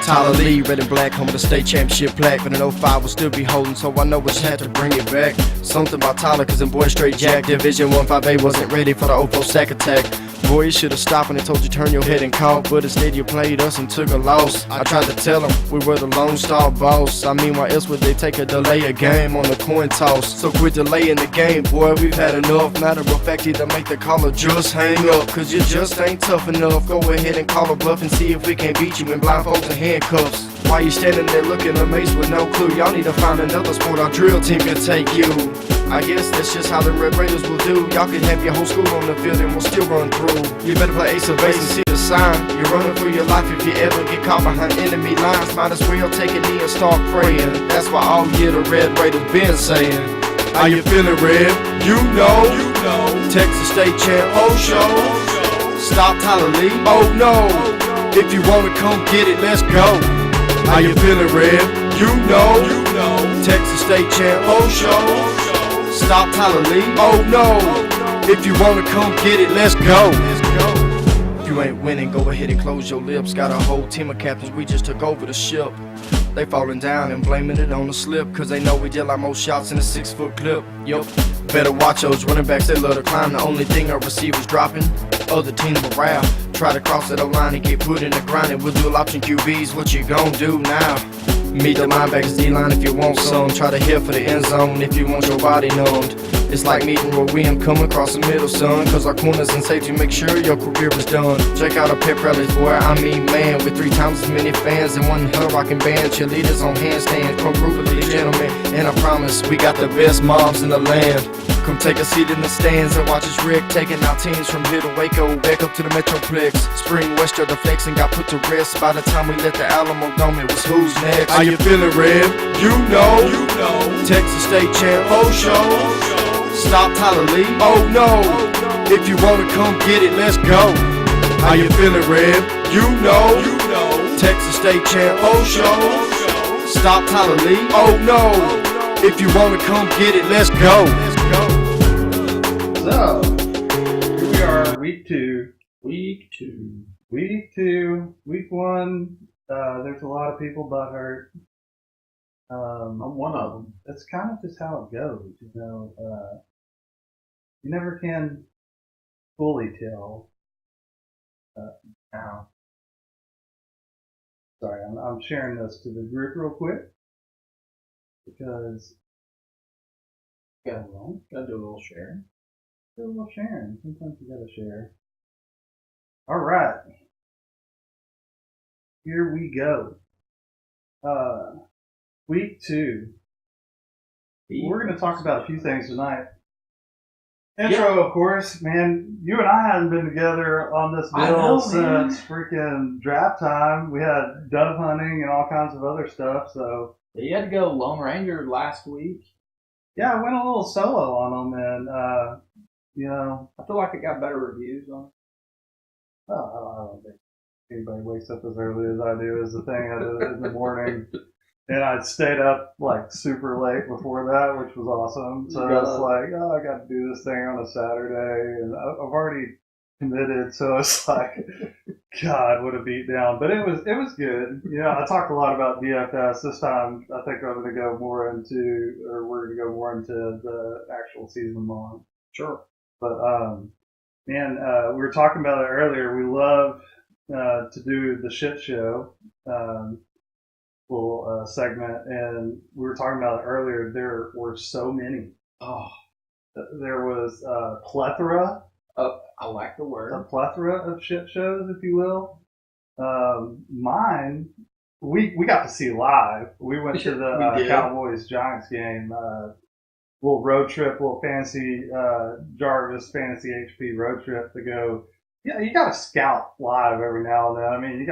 Tyler Lee, red and black, home of the state championship plaque. But in '05 will still be holding, so I know which had to bring it back. Something about Tyler, cause them boys straight jack. Division 1-5A wasn't ready for the '04 sack attack. Boy, you should've stopped when they told you turn your head and call, but instead you played us and took a loss. I tried to tell them we were the Lone Star boss. I mean, why else would they take a delay a game on the coin toss? So quit delaying the game, boy, we've had enough. Matter of fact, either make the caller just hang up, cause you just ain't tough enough. Go ahead and call a bluff and see if we can't beat you in blindfolds and handcuffs. Why you standing there looking amazed with no clue? Y'all need to find another sport our drill team can take you. I guess that's just how the Red Raiders will do. Y'all can have your whole school on the field and we'll still run through. You better play ace of base and see the sign. You're running for your life if you ever get caught behind enemy lines. Might as well take a knee and start praying. That's why all year the Red Raiders been saying, how you feeling, Red? You know. Texas State champ, oh show. Stop Tyler Lee, oh no. If you wanna come get it, let's go. How you feeling, Red? You know. Texas State champ, oh show. Stop Tyler Lee, oh no. If you wanna come get it, let's go. If you ain't winning, go ahead and close your lips. Got a whole team of captains, we just took over the ship. They falling down and blaming it on the slip, cause they know we deal like most shots in a 6-foot clip. Yup, better watch those running backs, they love to climb. The only thing our receivers dropping, other teams morale. Try to cross that O-line and get put in the grind, and we'll dual option QBs, what you gon' do now? Meet the linebackers, D-line if you want some. Try to hit for the end zone if you want your body numbed. It's like meeting Roy Williams coming across the middle, son. Cause our corners and safety make sure your career was done. Check out our pep rallies, boy, I mean man. With 3 times as many fans and one hell rocking band. Cheerleaders on handstands, pro group of these gentlemen. And I promise, we got the best moms in the land. Come take a seat in the stands and watch us wreck. Taking our teams from here to Waco, back up to the Metroplex. Spring West of the flex and got put to rest. By the time we left the Alamo Dome, it was who's next. How you feeling, Red? You know. Texas State champ, oh show. Stop Tyler Lee, oh no. If you wanna come get it, let's go. How you feeling, Red? You know. Texas State champ, oh show. Stop Tyler Lee, oh no. If you wanna come get it, let's go. So, here we are, week two. Week 1, there's a lot of people butthurt. I'm one of them. That's kind of just how it goes, you know. You never can fully tell how. Sorry, I'm sharing this to the group real quick because gotta do a little sharing. Do a little sharing. Sometimes you gotta share. All right, here we go. Week 2. We're going to talk about a few things tonight. Intro, of course, man. You and I haven't been together on this bill since freaking draft time. We had dove hunting and all kinds of other stuff. So you had to go Lone Ranger last week. Yeah, I went a little solo on them, and you know, I feel like it got better reviews on it. I don't think anybody wakes up as early as I do. Is the thing in the morning. And I'd stayed up like super late before that, which was awesome. So I was like, oh, I got to do this thing on a Saturday, and I've already committed. So it's like, God, what a beat down. But it was good. You know, I talked a lot about DFS this time. I think I'm going to go more into, or we're going to go more into the actual season long. Sure. But man, we were talking about it earlier. We love to do the shit show. Little segment, and we were talking about it earlier. There were so many. Oh, there was a plethora. I like the word. A plethora of shit shows, if you will. Mine, we got to see live. We went to the Cowboys Giants game. Little road trip, little fancy J.A.R.V.I.S fantasy HP road trip to go. Yeah, you gotta scout live every now and then. I mean, you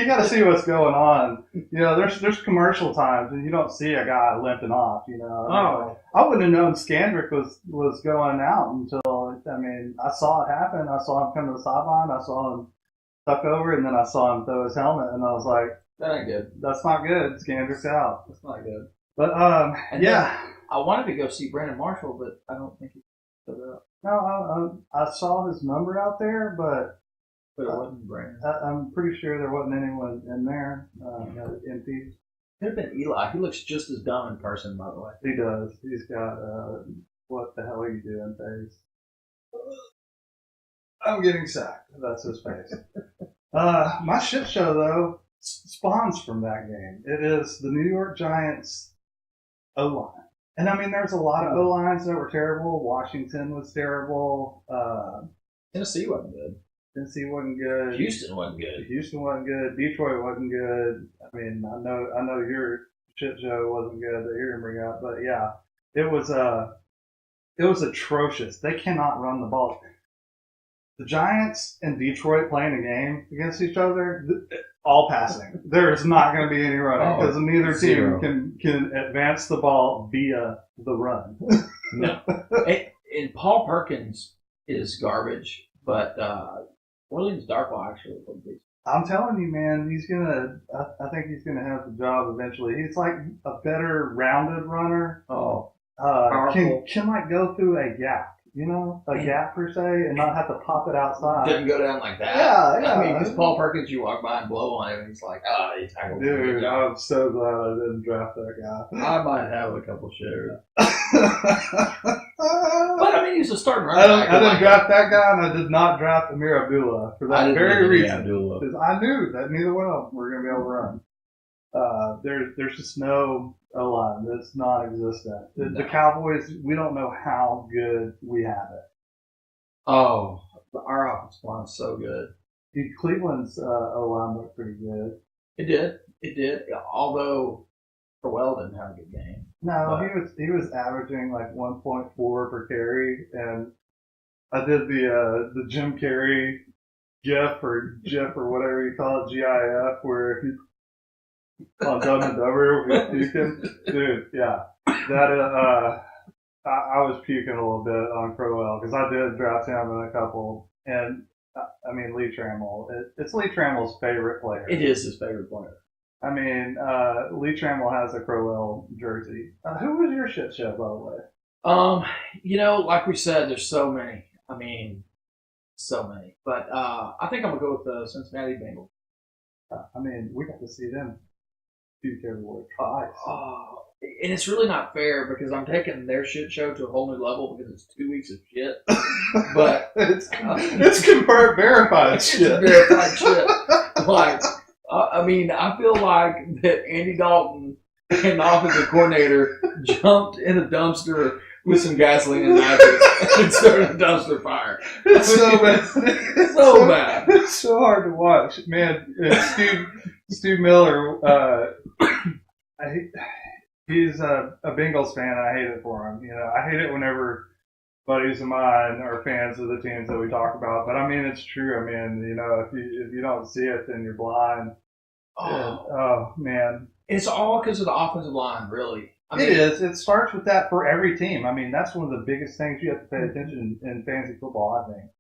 gotta see what's going on. You know, there's commercial times and you don't see a guy limping off. You know, I wouldn't have known Scandrick was going out until I saw it happen. I saw him come to the sideline. I saw him tuck over, and then I saw him throw his helmet, and I was like, "That ain't good. That's not good. Scandrick's out. That's not good." But yeah, I wanted to go see Brandon Marshall, but I don't think he showed up. No, I saw his number out there, but But it wasn't Brandon. I'm pretty sure there wasn't anyone in there. Empty. Could have been Eli. He looks just as dumb in person, by the way. He does. He's got what the hell are you doing face? I'm getting sacked. That's his face. My shit show though spawns from that game. It is the New York Giants O-line. And I mean, there's a lot of O-lines that were terrible. Washington was terrible. Tennessee wasn't good. Tennessee wasn't good. Houston wasn't good. Houston wasn't good. Detroit wasn't good. I mean, I know your shit show wasn't good that you're gonna bring up, but yeah, it was atrocious. They cannot run the ball. The Giants and Detroit playing a game against each other, all passing. There is not going to be any running because neither team can advance the ball via the run. No. And Paul Perkins is garbage, but Orleans Darkwa actually would be. I'm telling you, man, I think he's gonna have the job eventually. He's like a better rounded runner. Can like go through a gap. Gap per se, and not have to pop it outside. Didn't go down like that. Yeah. I mean, because Paul Perkins, you walk by and blow on him, and he's like, he tackled me. Dude, I'm so glad I didn't draft that guy. I might have a couple shares. But I mean, he's a starting running back. I didn't draft that guy, and I did not draft Amir Abdullah for that very reason. Abdullah. Because I knew that neither one of them were going to be able to run. There's just no O-line that's non-existent. The Cowboys, we don't know how good we have it. Oh, our offensive line is so good. Cleveland's O-line looked pretty good. It did. Although Crowell didn't have a good game. No, he was averaging like 1.4 per carry, and I did the Jim Carrey GIF or whatever you call it, GIF, where he on Dumb and Dumber with puking. Dude, yeah. That I was puking a little bit on Crowell because I did draft him in a couple. And I mean, Lee Trammell. It's Lee Trammell's favorite player. It is his favorite player. I mean, Lee Trammell has a Crowell jersey. Who was your shit show, by the way? Like we said, there's so many. I mean, so many. But I think I'm going to go with the Cincinnati Bengals. I mean, we got to see them puke everywhere twice. Oh, and it's really not fair because I'm taking their shit show to a whole new level because it's 2 weeks of shit. But it's confirmed, verified shit. Verified shit. Like, I mean, I feel like that Andy Dalton and the offensive coordinator jumped in a dumpster with some gasoline and matches and started a dumpster fire. It's so bad. So bad. It's so hard to watch. Man, Steve Miller, he's a Bengals fan. I hate it for him. I hate it whenever buddies of mine are fans of the teams that we talk about. But I mean, it's true. I mean, if you don't see it, then you're blind. Oh man. It's all because of the offensive line, really. It is. It starts with that for every team. I mean, that's one of the biggest things you have to pay attention in fantasy football, I think.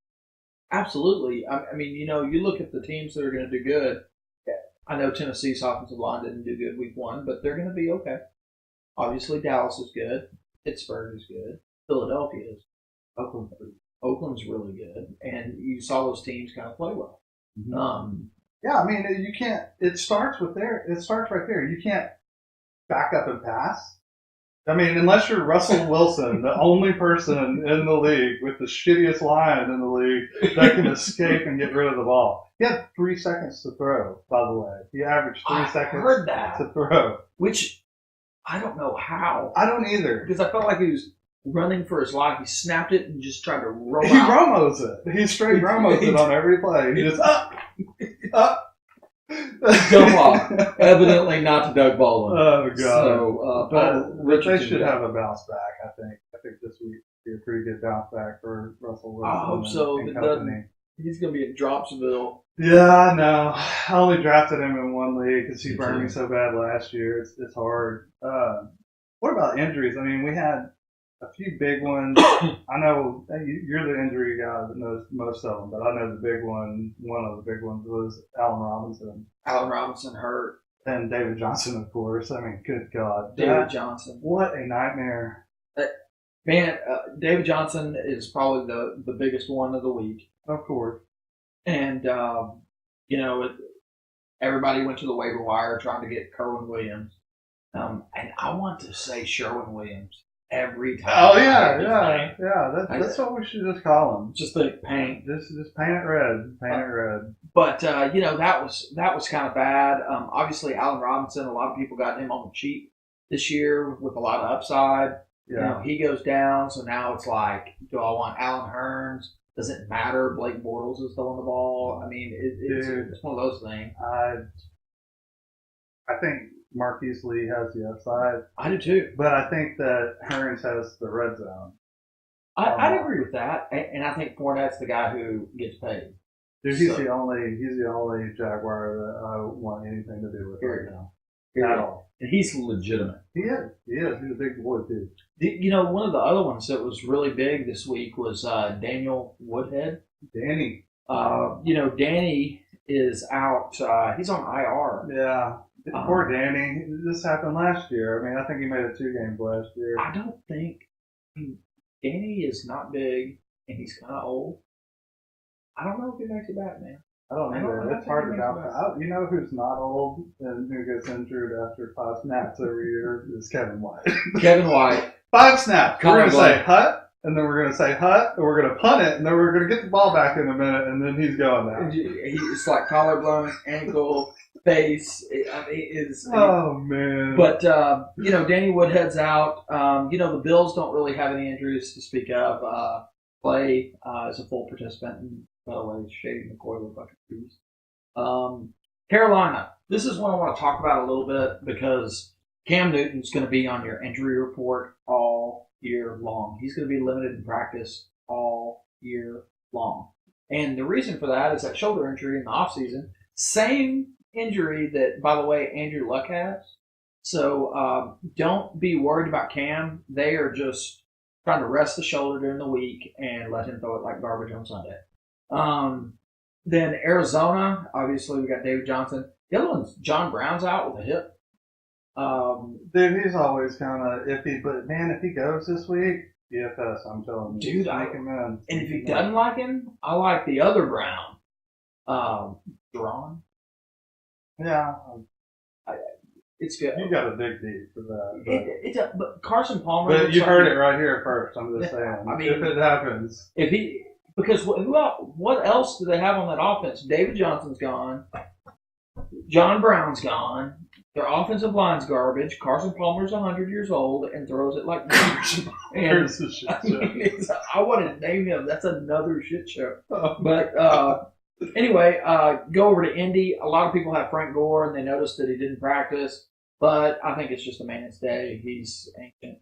Absolutely. I mean, you look at the teams that are going to do good. I know Tennessee's offensive line didn't do good week 1, but they're going to be okay. Obviously, Dallas is good. Pittsburgh is good. Philadelphia is. Oakland's really good. And you saw those teams kind of play well. Mm-hmm. Yeah, I mean, you can't. It starts right there. You can't back up and pass. I mean, unless you're Russell Wilson, the only person in the league with the shittiest line in the league that can escape and get rid of the ball. He had 3 seconds to throw, by the way. He averaged 3 seconds to throw. Which, I don't know how. I don't either. Because I felt like he was running for his life. He snapped it and just tried to roll out. He Romos it. He straight Romos it on every play. He just up. Dump off. Evidently not to Doug Baldwin. Oh, God. So, but they should have a bounce back, I think. I think this week would be a pretty good bounce back for Russell Wilson. I hope so. And he's going to be in Dropsville. Yeah, I know. I only drafted him in one league because he burned me so bad last year. It's hard. What about injuries? I mean, we had a few big ones. I know you're the injury guy that knows most of them, but I know the big one of the big ones was Allen Robinson. Allen Robinson hurt. And David Johnson, of course. I mean, good God. David Johnson. What a nightmare. Man, David Johnson is probably the biggest one of the week. Of course. And, everybody went to the waiver wire trying to get Kerwin Williams. And I want to say Sherwin Williams every time. Oh, yeah. That's what we should just call him. Just the paint. Just paint it red. Paint it red. But, that was kind of bad. Obviously, Allen Robinson, a lot of people got him on the cheap this year with a lot of upside. Yeah. He goes down, so now it's like, do I want Allen Hurns? Does it matter? Blake Bortles is throwing the ball. I mean, it's one of those things. I think Marquise Lee has the upside. I do too. But I think that Hurns has the red zone. I'd agree with that, and I think Fournette's the guy who gets paid. Dude, he's the only Jaguar that I want anything to do with right now. At all. And he's legitimate. He is. He's a big boy too. One of the other ones that was really big this week was Daniel Woodhead. Danny. Danny is out. He's on IR. Yeah. Poor Danny. This happened last year. I mean, I think he made it 2 games last year. I don't think Danny is not big, and he's kind of old. I don't know if he makes it back, man. I don't know. It's hard to doubt. You know who's not old and who gets injured after 5 snaps every year is Kevin White. Kevin White. 5 snaps. We're going to say hut, and then we're going to say hut, and we're going to punt it, and then we're going to get the ball back in a minute, and then he's going now. It's like collarbone, ankle, face. Oh, man. But, Danny Woodhead's out. The Bills don't really have any injuries to speak of. Clay is a full participant, and by the way, Shady McCoy with bucket trees. Carolina. This is one I want to talk about a little bit because Cam Newton's going to be on your injury report all year long. He's going to be limited in practice all year long. And the reason for that is that shoulder injury in the offseason, same injury that, by the way, Andrew Luck has. So don't be worried about Cam. They are just trying to rest the shoulder during the week and let him throw it like garbage on Sunday. Then Arizona, obviously we got David Johnson. The other one's John Brown's out with a hip. Dude, he's always kind of iffy, but man, if he goes this week, DFS, I'm telling you. Dude, make him in. And if he doesn't like him, I like the other Brown. Duran. Yeah. It's good. You got a big need for that. But Carson Palmer. But you heard it right here first. I'm just saying. I mean, if it happens. Because what else do they have on that offense? David Johnson's gone. John Brown's gone. Their offensive line's garbage. Carson Palmer's 100 years old and throws it like garbage. There's a shit show. I want to name him. That's another shit show. But anyway, go over to Indy. A lot of people have Frank Gore, and they noticed that he didn't practice. But I think it's just a man's day. He's ancient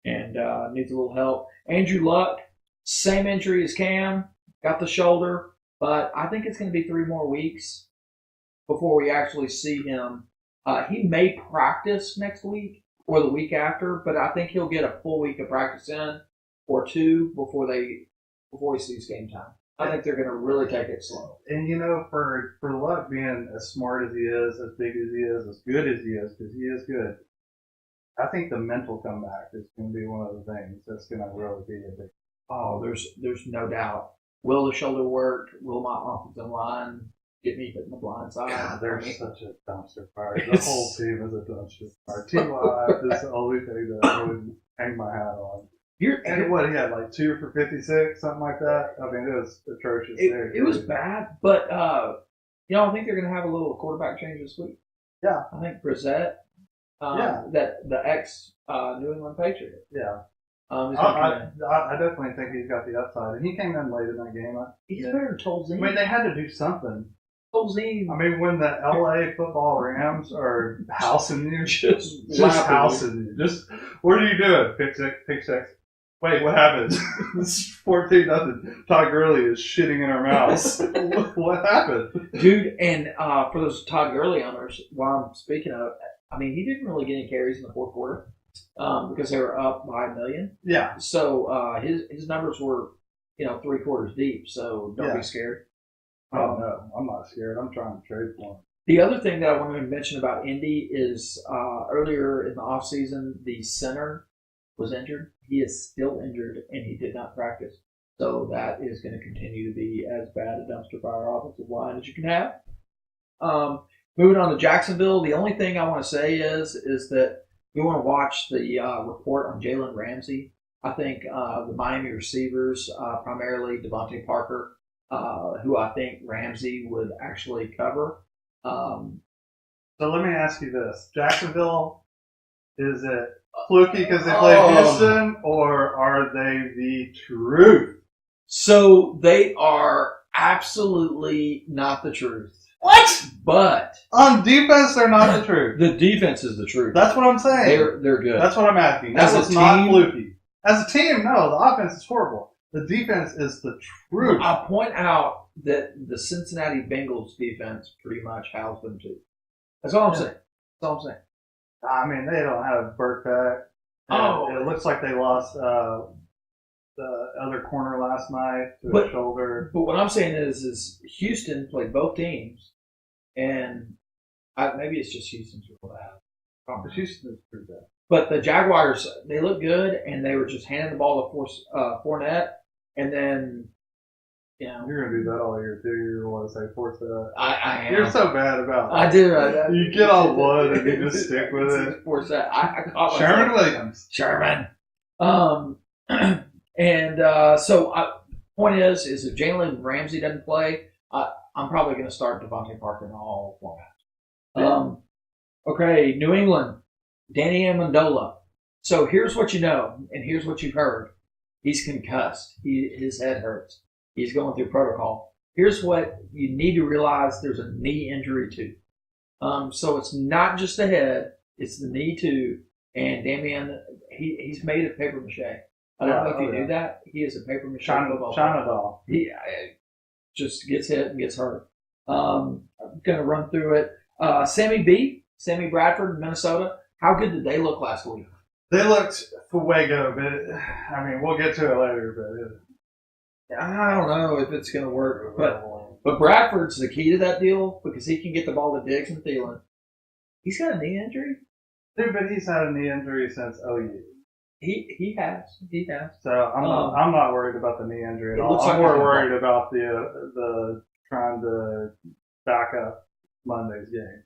and needs a little help. Andrew Luck, same injury as Cam, got the shoulder. But I think it's going to be 3 more weeks before we actually see him. He may practice next week or the week after, but I think he'll get a full week of practice in or 2 before he sees game time. I think they're going to really take it slow. And for Luck being as smart as he is, as big as he is, as good as he is, because he is good, I think the mental comeback is going to be one of the things that's going to really be a big. Oh, there's no doubt. Will the shoulder work? Will my offensive line get me hit in the blind side? God, they're such a dumpster fire. The whole team is a dumpster fire. T.Y. is the only thing that I would hang my hat on. And what, he had like 2 for 56, something like that? I mean, it was atrocious. It was bad, but I think they're going to have a little quarterback change this week. Yeah. I think Brissett, that the ex New England Patriot. Yeah. I definitely think he's got the upside. And he came in late in that game. He's better than Tolzien. I mean, they had to do something. Tolzien. I mean, when the LA football Rams are housing you, just housing you. What are you doing? Pick six. Wait, what happened? It's 14-0. Todd Gurley is shitting in our mouths. What happened? Dude, and for those Todd Gurley owners, while I'm speaking of, I mean, he didn't really get any carries in the fourth quarter because they were up by $1 million. Yeah. So his numbers were, 3 quarters deep, so don't be scared. Oh, no, I'm not scared. I'm trying to trade for him. The other thing that I wanted to mention about Indy is earlier in the offseason, the center was injured. He is still injured, and he did not practice. So that is going to continue to be as bad a dumpster fire offensive line as you can have. Moving on to Jacksonville, the only thing I want to say is that we want to watch the report on Jalen Ramsey. I think the Miami receivers, primarily Devontae Parker, who I think Ramsey would actually cover. So let me ask you this. Jacksonville, is it fluky because they played Houston, or are they the truth? So they are absolutely not the truth. What? But on defense, they're not the truth. The defense is the truth. That's what I'm saying. They're good. That's what I'm asking. That was not fluky. As a team, no, the offense is horrible. The defense is the truth. I'll point out that the Cincinnati Bengals defense pretty much housed them too. That's all I'm saying. That's all I'm saying. I mean, they don't have Burt back. It looks like they lost the other corner last night to a shoulder. But what I'm saying is Houston played both teams, and maybe it's just Houston's real bad. But Houston is pretty bad. But the Jaguars, they look good, and they were just handing the ball to Fournette, and then, you know. You're going to do that all year, too. You're going to say Fournette. I am. You're so bad about it. I do. You get on one and you just stick with it. Fournette. I caught Sherman Williams. Sherman. So point is if Jalen Ramsey doesn't play, I'm probably going to start Devontae Parker in all formats. Okay, New England, Danny Amendola. So here's what you know, and here's what you've heard. He's concussed. His head hurts. He's going through protocol. Here's what you need to realize: there's a knee injury too. So it's not just the head; it's the knee too. And Damian, he's made of paper mache. I don't know if you knew that. He is a paper mache China doll. He just gets hit and gets hurt. I'm going to run through it. Sammy Bradford, Minnesota. How good did they look last week? They looked fuego, but I mean, we'll get to it later. But I don't know if it's going to work. But Bradford's the key to that deal because he can get the ball to Diggs and Thielen. He's got a knee injury. Dude, but he's had a knee injury since OU. He has. So I'm not worried about the knee injury at all. I'm more worried about the trying to back up Monday's game.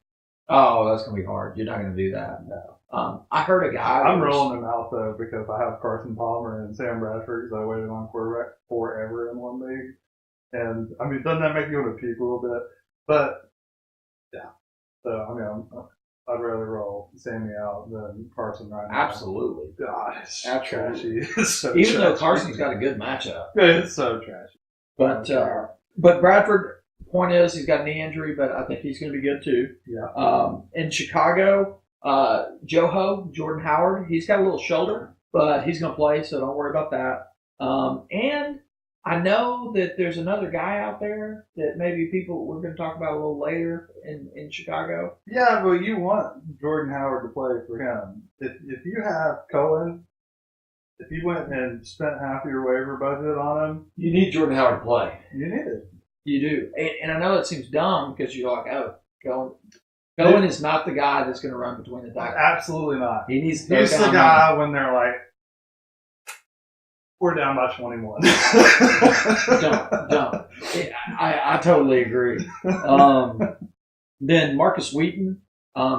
Oh, that's gonna be hard. You're not gonna do that. No. I heard a guy. I'm rolling them out though because I have Carson Palmer and Sam Bradford because I waited on quarterback forever in one league. And I mean, doesn't that make you want to puke a little bit? But yeah. So I mean, I'd rather roll Sammy out than Carson right now. Absolutely. God, it's trashy. It's so Even though Carson's got a good matchup. It's so trashy. But Bradford, point is, he's got a knee injury, but I think he's going to be good too. Yeah. In Chicago, Jordan Howard, he's got a little shoulder, but he's going to play, so don't worry about that. And I know that there's another guy out there that maybe we're going to talk about a little later in Chicago. Yeah, but you want Jordan Howard to play for him. If you have Cohen, if you went and spent half your waiver budget on him, you need Jordan Howard to play. You need it. You do. And I know it seems dumb because you're like, oh, Cohen is not the guy that's going to run between the tackles. Absolutely not. He's the guy when they're like, we're down by 21. Don't. I totally agree. Then Marcus Wheaton,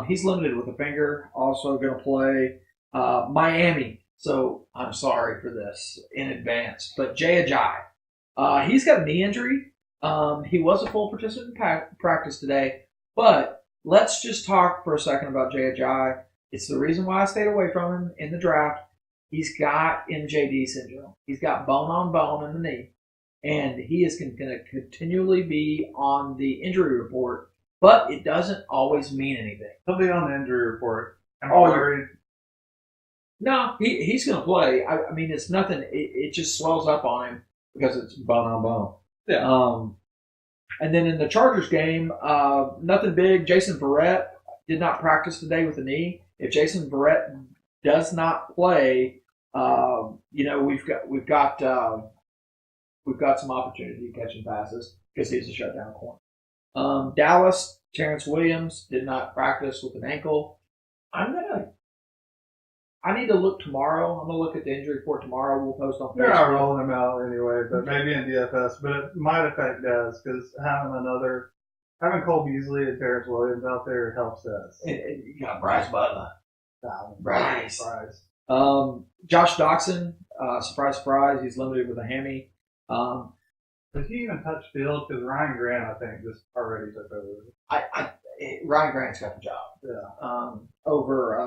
he's limited with a finger, also going to play. Miami, so I'm sorry for this in advance, but J.A.R.V.I.S, he's got a knee injury. He was a full participant in practice today, but let's just talk for a second about J.A.R.V.I.S. It's the reason why I stayed away from him in the draft. He's got MJD syndrome. He's got bone on bone in the knee, and he is going to continually be on the injury report, but it doesn't always mean anything. He'll be on the injury report. Am I worried? No, he's going to play. I mean, it's nothing. It just swells up on him because it's bone on bone. Yeah. And then in the Chargers game, nothing big. Jason Verrett did not practice today with a knee. If Jason Verrett does not play, we've got some opportunity catching passes because he's a shutdown corner. Dallas, Terrence Williams did not practice with an ankle. I'm I need to look tomorrow. I'm gonna look at the injury report tomorrow. We'll post on They're not Facebook. rolling him out anyway, but maybe in DFS. But it might affect Dez because having Cole Beasley and Terrence Williams out there helps us. And you got Bryce Butler. Bryce. Josh Doxson, surprise, he's limited with a hammy. Did he even touch field? Because Ryan Grant, I think, just already took over. Ryan Grant's got the job. Yeah. Over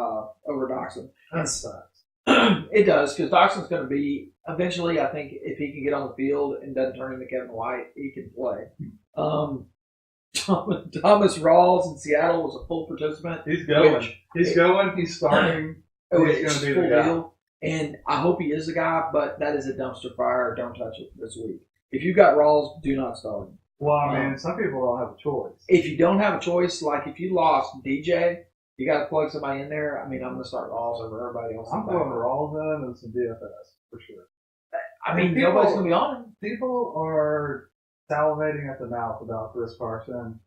Doxson. That sucks. It does, because Doxson's going to be, eventually, I think, if he can get on the field and doesn't turn into Kevin White, he can play. Thomas Rawls in Seattle was a full participant. He's going. He's starting. He's going to be the guy. Deal. And I hope he is the guy, but that is a dumpster fire. Don't touch it this week. If you've got Rawls, do not start him. Well, I mean, some people don't have a choice. If you don't have a choice, like if you lost DJ, you got to plug somebody in there. I mean, I'm going to start Rawls over everybody else. I'm going Rawls in and some DFS for sure. I mean, nobody's going to be on him. People are salivating at the mouth about Chris Carson.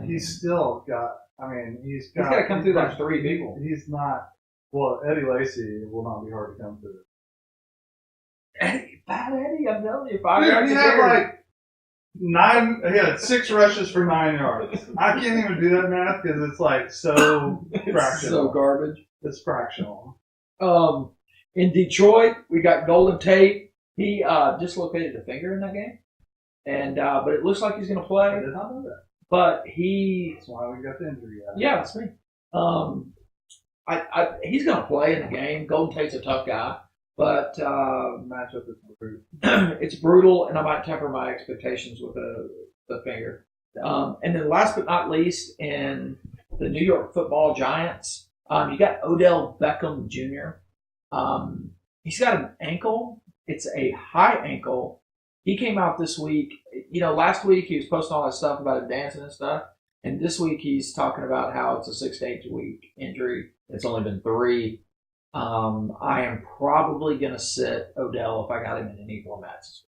He's still got. I mean, he's got to come through like 3 people. He's not. Well, Eddie Lacy will not be hard to come through. Bad Eddie, I'm telling you, He had like 9. He had 6 rushes for 9 yards. I can't even do that math because it's like so fractional. So garbage. It's fractional. In Detroit, we got Golden Tate. He dislocated a finger in that game, and but it looks like he's going to play. I did not know that. But that's why we got the injury. Yeah, that's me. He's going to play in the game. Golden Tate's a tough guy, but matchup is brutal. It's brutal, and I might temper my expectations with the finger. And then last but not least, in the New York Football Giants, you got Odell Beckham Jr. He's got an ankle. It's a high ankle. He came out this week. Last week he was posting all that stuff about him dancing and stuff. And this week he's talking about how it's a 6 to 8 week injury. It's only been 3. I am probably going to sit Odell if I got him in any formats,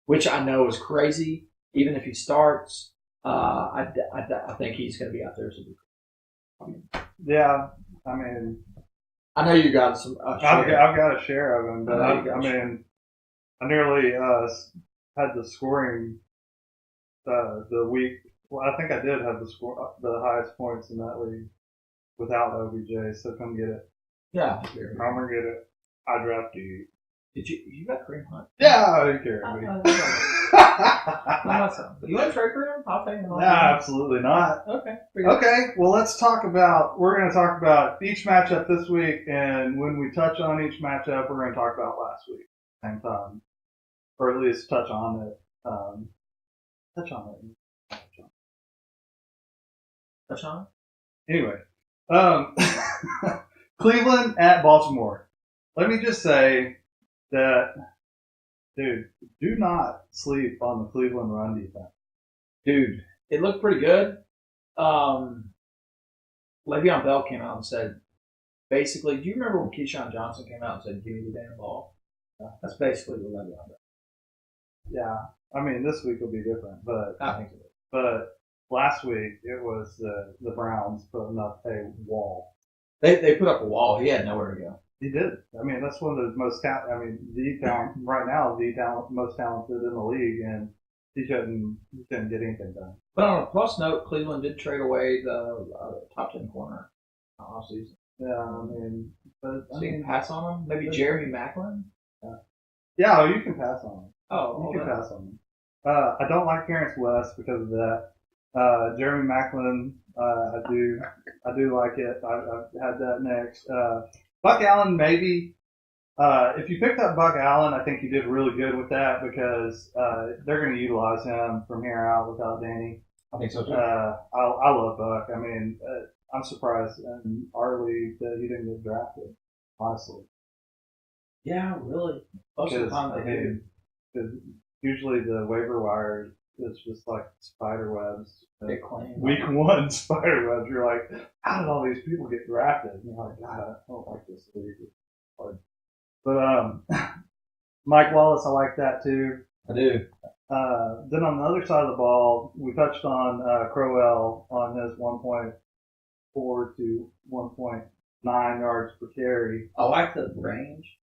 which I know is crazy. Even if he starts, I think he's going to be out there. Yeah, I mean, I know you got some. I've got a share of him, but I nearly had the scoring the week. Well, I think I did have the highest points in that league without OBJ. So come get it. Yeah, I'm gonna get it. I drafted you. Did you got Kareem Hunt? Yeah, you carried me. You want to trade for him? I'll take him. No, absolutely not. Okay. Okay. Well, we're going to talk about each matchup this week, and when we touch on each matchup, we're going to talk about last week at the same time, or at least touch on it. Touch on it. Anyway, Cleveland at Baltimore. Let me just say that, dude, do not sleep on the Cleveland run defense. Dude, it looked pretty good. Le'Veon Bell came out and said, basically, do you remember when Keyshawn Johnson came out and said, give me the damn ball? That's basically what Le'Veon Bell. Yeah, I mean, this week will be different, but I think so. But last week it was the Browns putting up a wall. They put up a wall. He had nowhere to go. He did. I mean, that's one of the most right now, most talented in the league, and he couldn't get anything done. But on a plus note, Cleveland did trade away the top 10 corner off season. Yeah, I mean, but so you can pass on him? Maybe Jeremy Maclin? Yeah, you can pass on him. Oh, you can pass on him. I don't like Terrence West because of that. Jeremy Maclin, I do like it. I've had that next. Buck Allen, maybe. If you picked up Buck Allen, I think you did really good with that because they're going to utilize him from here out without Danny. I think so too. I love Buck. I mean, I'm surprised in our league that he didn't get drafted, honestly. Yeah, really. Most of the time they do. Because usually the waiver wire is just like spider webs. Week 1 spider webs. You're like, how did all these people get drafted? And you're like, God, I don't like this league. It's hard. But Mike Wallace, I like that too. I do. Then on the other side of the ball, we touched on Crowell on his 1.4 to 1.8 9 yards per carry. I like the range.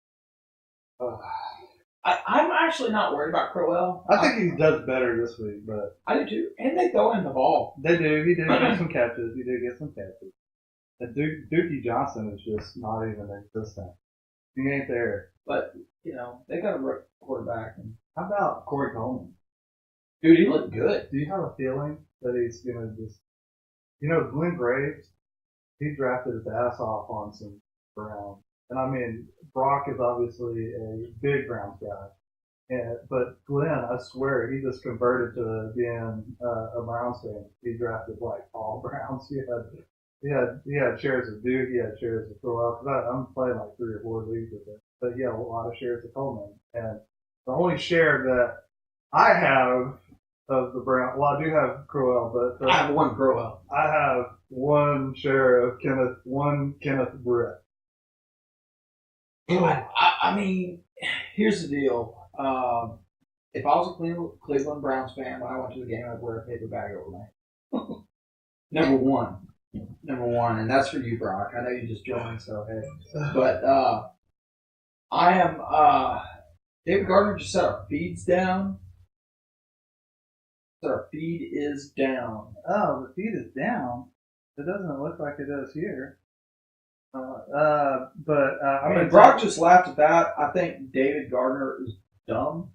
I'm actually not worried about Crowell. I think he does better this week, but I do too. And they throw in the ball. they do. He did get some catches. And Dookie Johnson is just not even existent. He ain't there. But, they got a quarterback. And How about Corey Coleman? dude, he looked good. Do you have a feeling that he's going to just... Glenn Graves, he drafted his ass off on some Browns. And I mean, Brock is obviously a big Browns guy. But Glenn, I swear, he just converted to being a Browns fan. He drafted like all Browns. He had shares of Duke. He had shares of Crowell. I'm playing like 3 or 4 leagues with him. But he had a lot of shares of Coleman. And the only share that I have of the Browns, well, I do have Crowell, but I have one Crowell. I have one share of Kenneth Britt. I mean, here's the deal. If I was a Cleveland Browns fan, when I went to the game, I'd wear a paper bag over my Number one. And that's for you, Brock. I know you just joined, so hey. But I am David Gardner just said our feed's down. So our feed is down. Oh, the feed is down. It doesn't look like it is here. I mean, Brock just laughed at that. I think David Gardner is dumb.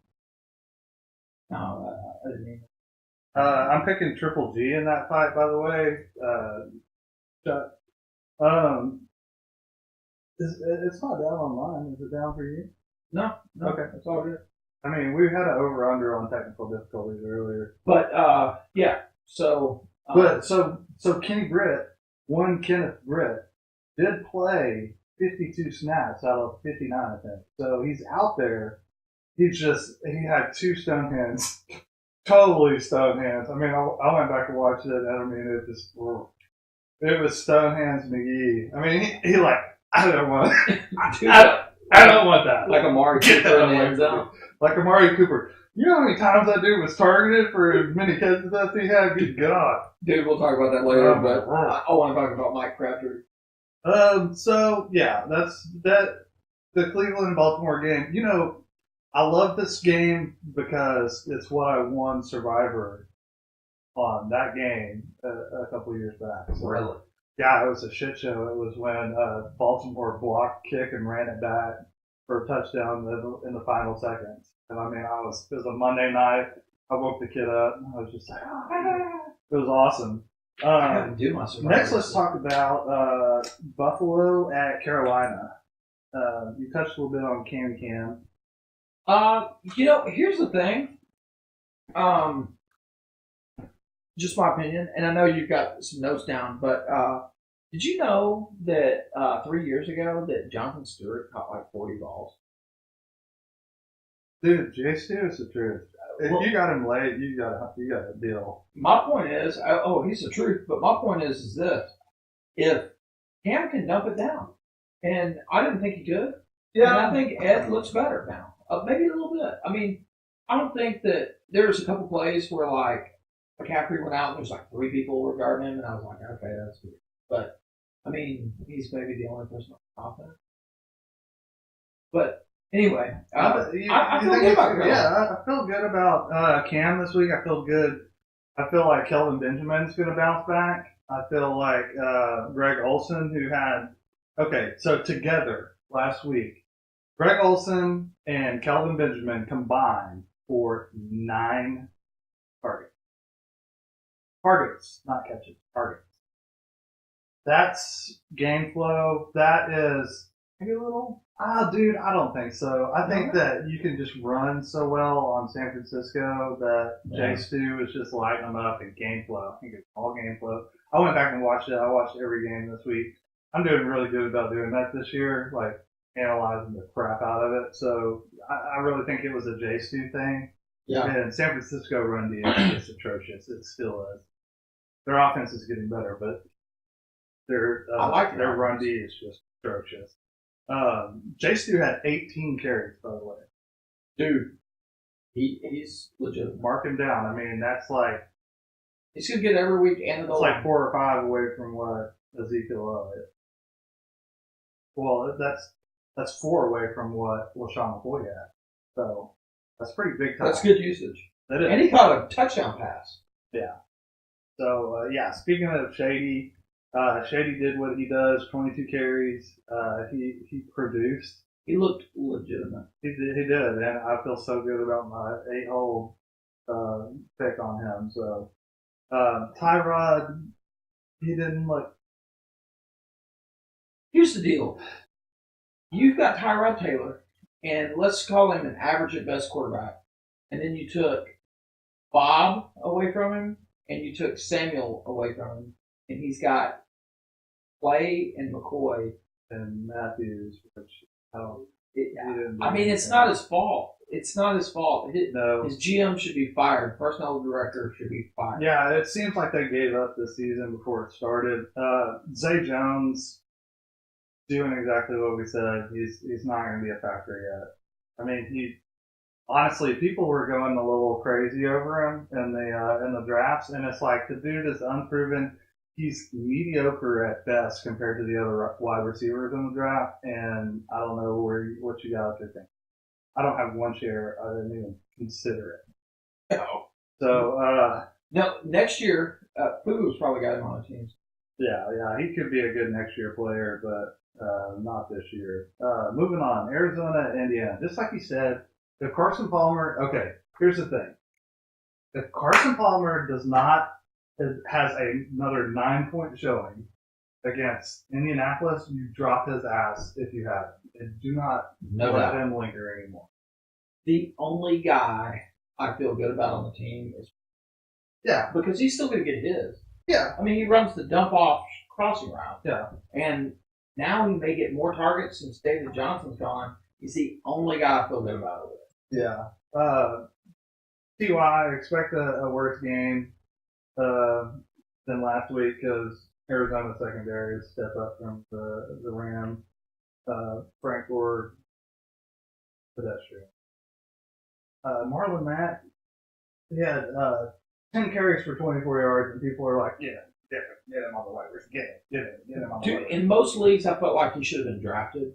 No, I didn't mean that. I'm picking Triple G in that fight, by the way. It's not down online. Is it down for you? No. Okay. That's all good. I mean, we had an over/under on technical difficulties earlier. But yeah. So. So Kenny Britt, Kenneth Britt, did play 52 snaps out of 59, I think. So he's out there. He had 2 stone hands. Totally stone hands. I mean, I went back and watched it, and I mean, it was stone hands McGee. I mean, he like, I don't want I don't want that. Like Amari Cooper in the end zone. Like Amari Cooper. You know how many times that dude was targeted for as many catches as he had? Good God. Dude, we'll talk about that later, but I want to talk about Mike Crabtree. So yeah, that's the Cleveland and Baltimore game. I love this game because it's what I won Survivor on that game a couple years back. So, really? Yeah, it was a shit show. It was when Baltimore blocked kick and ran it back for a touchdown in the final seconds. And I mean, it was a Monday night. I woke the kid up. And I was just like, it was awesome. I haven't do my Survivor. Next, let's talk about Buffalo at Carolina. You touched a little bit on Cam. Here's the thing. Just my opinion, and I know you've got some notes down, but did you know that 3 years ago that Jonathan Stewart caught like 40 balls? Dude, Jay Stu is the truth. If you got him late, you got a deal. My point is, he's the truth, but my point is this: if Cam can dump it down, and I didn't think he could, and I think Ed looks better now, maybe a little bit. I mean, I don't think that there's a couple plays where like McCaffrey went out and there's like 3 people were guarding him, and I was like, okay, that's good. But I mean, he's maybe the only person on offense. But anyway, I feel good about Cam. Yeah, I feel good about Cam this week. I feel good. I feel like Kelvin Benjamin's going to bounce back. I feel like Greg Olsen, who had so together last week, Greg Olsen and Kelvin Benjamin combined for 9 targets. Targets, not catches. Targets. That's game flow. That is maybe a little. Dude, I don't think so. I think that you can just run so well on San Francisco that Jay Stu is just lighting them up in game flow. I think it's all game flow. I went back and watched it. I watched every game this week. I'm doing really good about doing that this year, like analyzing the crap out of it. So I really think it was a Jay Stu thing. Yeah. And San Francisco run D is just atrocious. It still is. Their offense is getting better, but their run D is just atrocious. Jay Stu had 18 carries, by the way. Dude, he's legit. Mark him down. I mean, that's like he's gonna get every week and it's like 4 or 5 away from what Ezekiel is. Well, that's 4 away from what LaShawn McCoy had. So that's pretty big time. That's good usage. That is. And he caught a touchdown pass. Yeah. So, speaking of Shady, Shady did what he does, 22 carries. He produced. He looked legitimate. He did, and I feel so good about my 8-hole pick on him. So, Tyrod, he didn't look. Here's the deal. You've got Tyrod Taylor, and let's call him an average at best quarterback. And then you took Bob away from him, and you took Samuel away from him. And he's got Clay and McCoy. And Matthews, which, it's not his fault. It's not his fault. His GM should be fired. Personnel director should be fired. Yeah, it seems like they gave up this season before it started. Zay Jones doing exactly what we said. He's not going to be a factor yet. I mean, honestly, people were going a little crazy over him in the drafts, and it's like the dude is unproven. He's mediocre at best compared to the other wide receivers in the draft, and I don't know what you got to think. I don't have one share. I didn't even consider it. No. So no, next year, Fugu's probably got him on the team. Yeah, he could be a good next year player, but not this year. Moving on, Arizona, Indiana. Just like you said, if Carson Palmer. Okay, here's the thing. If Carson Palmer has another 9-point showing against Indianapolis, you drop his ass if you have him. And do not let him linger anymore. The only guy I feel good about on the team is because he's still going to get his. Yeah. I mean, he runs the dump off crossing route. Yeah. And now he may get more targets since David Johnson's gone. He's the only guy I feel good about over there. Yeah. T.Y. expect a worse game than last week because Arizona secondary has stepped up from the Rams. Frank Gore, pedestrian. Marlon Mack, he had 10 carries for 24 yards, and people are like, get him on the waivers. Get him on the waivers. In most leagues, I felt like he should have been drafted.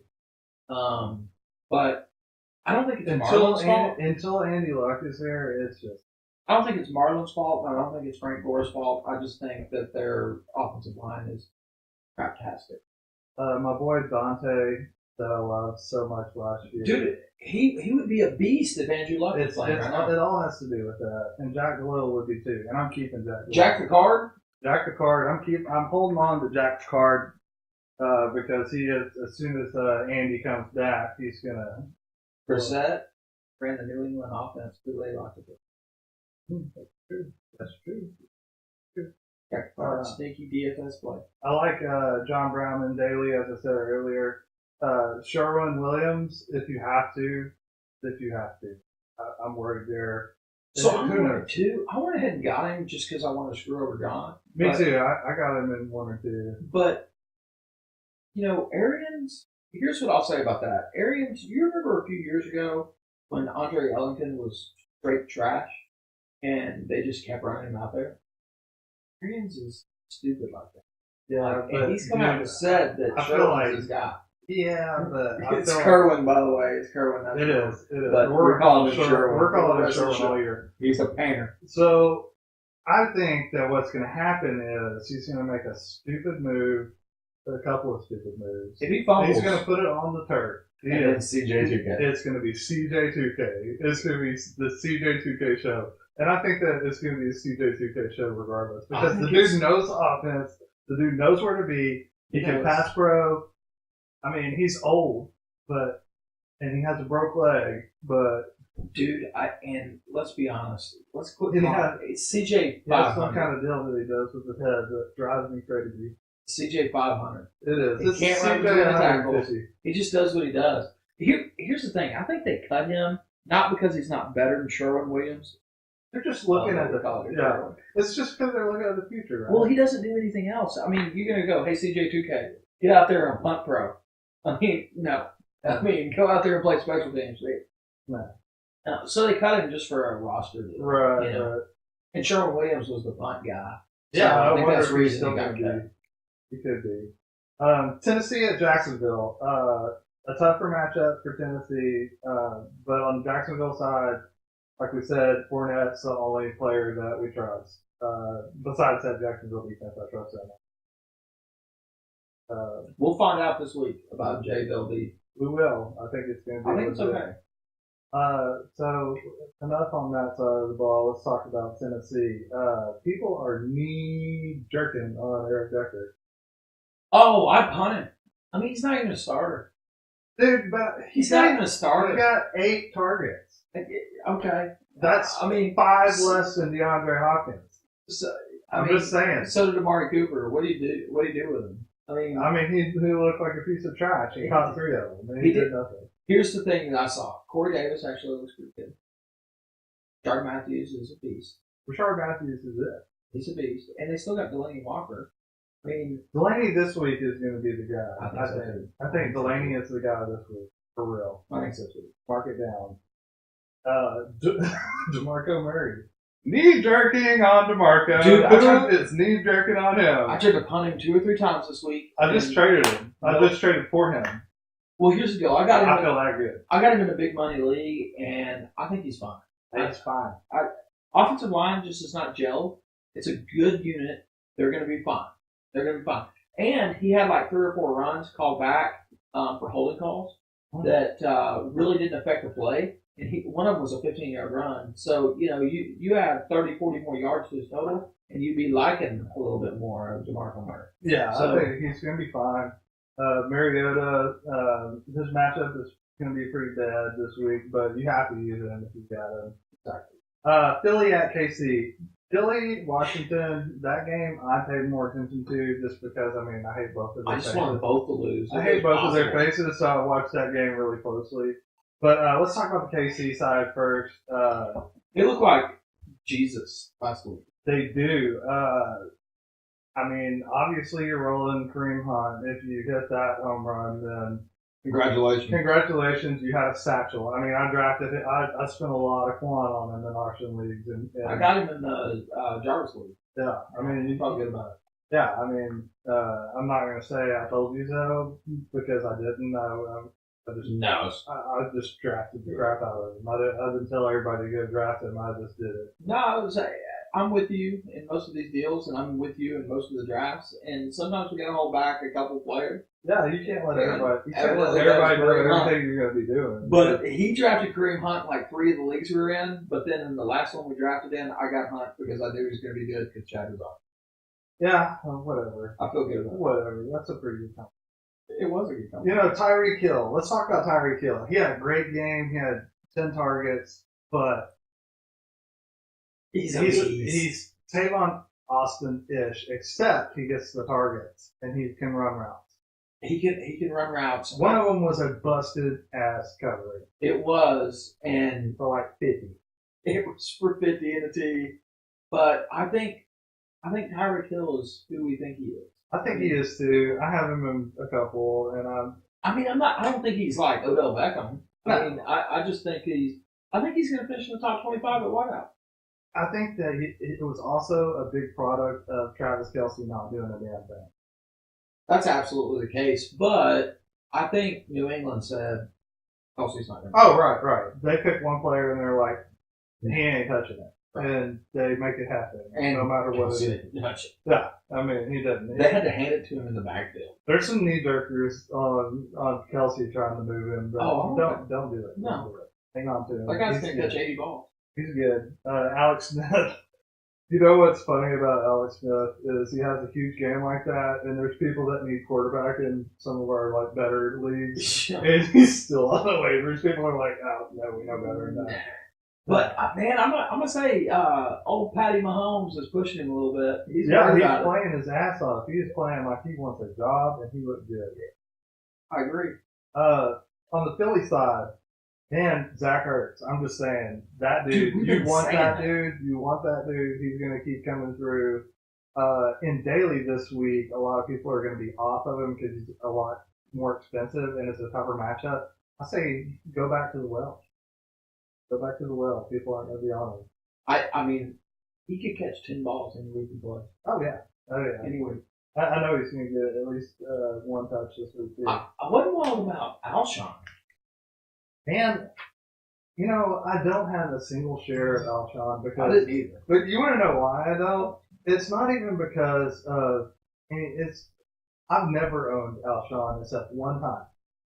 But I don't think it's Marlon's fault. Until Andy Luck is there, it's just. I don't think it's Marlon's fault. I don't think it's Frank Gore's fault. I just think that their offensive line is fantastic. My boy Dante, that I loved so much last year. Dude, he would be a beast if Andrew Luck was playing right now. It all has to do with that. And Jack Galil would be too. And I'm keeping Jack Galil. Jack the Card? Jack the Card. I'm holding on to Jack the Card because he is, as soon as Andy comes back, he's going to. Brissett ran the New England offense through late October. That's true. Jack the Card, sneaky DFS play. I like John Brown and Daly, as I said earlier. Sherwin Williams, if you have to. I'm worried there. So I went ahead and got him just because I wanted to screw over John. Me too. I got him in 1 or 2. But, Arians, here's what I'll say about that. Arians, you remember a few years ago when Andre Ellington was straight trash and they just kept running him out there? Arians is stupid like that. Yeah, and he's come out and said that Sherwin's his guy. Yeah, but it's Kerwin, by the way. It's Kerwin. It is. But we're calling him Sherwin. We're calling him Sherwin all year. He's a painter. So I think that what's going to happen is he's going to make a stupid move, a couple of stupid moves. If he fumbles, he's going to put it on the turf. And then CJ2K. It's going to be CJ2K. It's going to be the CJ2K show. And I think that it's going to be a CJ2K show regardless. Because the dude knows offense. The dude knows where to be. He can pass pro. I mean, he's old, and he has a broke leg, but. Dude, and let's be honest. Let's quit. It's CJ 500. That's some kind of deal that he does with his head that drives me crazy. CJ 500. It is. He can't run between the tackles. He just does what he does. Here's the thing. I think they cut him not because he's not better than Sherwin Williams. They're just looking at the college. Yeah. It's just because they're looking at the future, right? Well, he doesn't do anything else. I mean, you're going to go, hey, CJ2K, get out there and punt pro. I mean, no. I mean, go out there and play special teams. No. So they cut him just for a roster deal. Right, right. And Sherwin Williams was the punt guy. Yeah, so I think wonder that's if the reason still he got cut. He could be. Tennessee at Jacksonville. A tougher matchup for Tennessee, but on the Jacksonville side, like we said, Fournette's the only player that we trust. Besides that Jacksonville defense, I trust them. We'll find out this week about J.A.R.V.I.S. We will. I think it's going to be. I think it's okay. So enough on that side of the ball. Let's talk about Tennessee. People are knee jerking on Eric Decker. Oh, I punt him. I mean, he's not even a starter. Dude, but He's not even a starter. He got 8 targets. Okay. That's 5 less than DeAndre Hopkins. So, I'm just saying. So did Amari Cooper. What do you do? What do you do with him? I mean, he looked like a piece of trash. He caught 3 of them. And he did nothing. Here's the thing that I saw. Corey Davis actually looks pretty good. J.A.R.V.I.S Matthews is a beast. Rashard Matthews is it. He's a beast. And they still got Delaney Walker. I mean, Delaney this week is going to be the guy. I think Delaney is the guy this week. For real. I think so too. Mark it down. DeMarco Murray. Knee jerking on DeMarco. Dude, it's knee jerking on him. I tried to punt him 2 or 3 times this week. I just traded him. I just traded for him. Well, here's the deal. I feel that good. I got him in a big money league, and I think he's fine. That's fine. Offensive line just is not gelled. It's a good unit. They're going to be fine. And he had like 3 or 4 runs called back for holding calls that really didn't affect the play. And one of them was a 15-yard run. So, you add 30, 40 more yards to his total, and you'd be liking a little bit more of DeMarco Murray. Yeah, so, I think he's going to be fine. Mariota, his matchup is going to be pretty bad this week, but you have to use him if you've got him. Exactly. Philly at KC. Philly, Washington, that game I paid more attention to just because, I hate both of their faces. I just want both to lose. I hate both of their faces, so I watched that game really closely. But let's talk about the KC side first. They look like Jesus last week. They do. Obviously you're rolling Kareem Hunt. If you hit that home run, then Congratulations, you had a satchel. I drafted it. I spent a lot of quan on him in auction leagues. And I got him in the J.A.R.V.I.S league. Yeah, you felt good about it. Yeah, I'm not going to say I told you so because I didn't. I just drafted the crap out of him. I didn't tell everybody to go draft him. I just did it. No, I'm with you in most of these deals, and I'm with you in most of the drafts. And sometimes we got to hold back a couple players. Yeah, you can't let everybody. You can't let everybody know everything you're going to be doing. But he drafted Kareem Hunt in like 3 of the leagues we were in. But then in the last one we drafted in, I got Hunt because I knew he was going to be good because Chad was on. Yeah, whatever. I feel good about it. Whatever. That's a pretty good time. It was a good time. Tyreek Hill. Let's talk about Tyreek Hill. He had a great game. He had 10 targets, but he's Tavon Austin-ish, except he gets the targets and he can run routes. He can run routes. One of them was a busted ass coverage. It was, and for like 50. It was for 50 in a tee. But I think Tyreek Hill is who we think he is. I think he is too. I have him in a couple, and I don't think he's like Odell Beckham. No. I just think he's going to finish in the top 25 at wideout. I think that it was also a big product of Travis Kelce not doing a damn thing. That's absolutely the case, but I think New England said Kelce's not going to. Oh, right. They picked one player and they're like, he ain't touching it. Right. And they make it happen, no matter what it is. Yeah, he doesn't. They had to hand it to him in the backfield. There's some knee-jerkers on Kelce trying to move him, but don't do it. No. Don't do it. Hang on to him. That guy's going to catch 80 balls. He's good. Alex Smith. You know what's funny about Alex Smith is he has a huge game like that, and there's people that need quarterback in some of our better leagues, and he's still on the waivers. People are like, "Oh, no, we know better than that." But man, I'm gonna say, old Patty Mahomes is pushing him a little bit. He's playing his ass off. He's playing like he wants a job, and he looked good. I agree. On the Philly side. And Zach Ertz, I'm just saying, that dude, you want that dude. He's going to keep coming through. In daily this week, a lot of people are going to be off of him because he's a lot more expensive and it's a tougher matchup. I say go back to the well. People aren't going to be on him. He could catch 10 balls any week he plays. Oh, yeah. Any week. I know he's going to get at least one touch this week, too. I wasn't wild about Alshon. And, you know, I don't have a single share of Alshon because. I didn't either. But you want to know why I don't? It's not even because of. I mean, I've never owned Alshon except one time.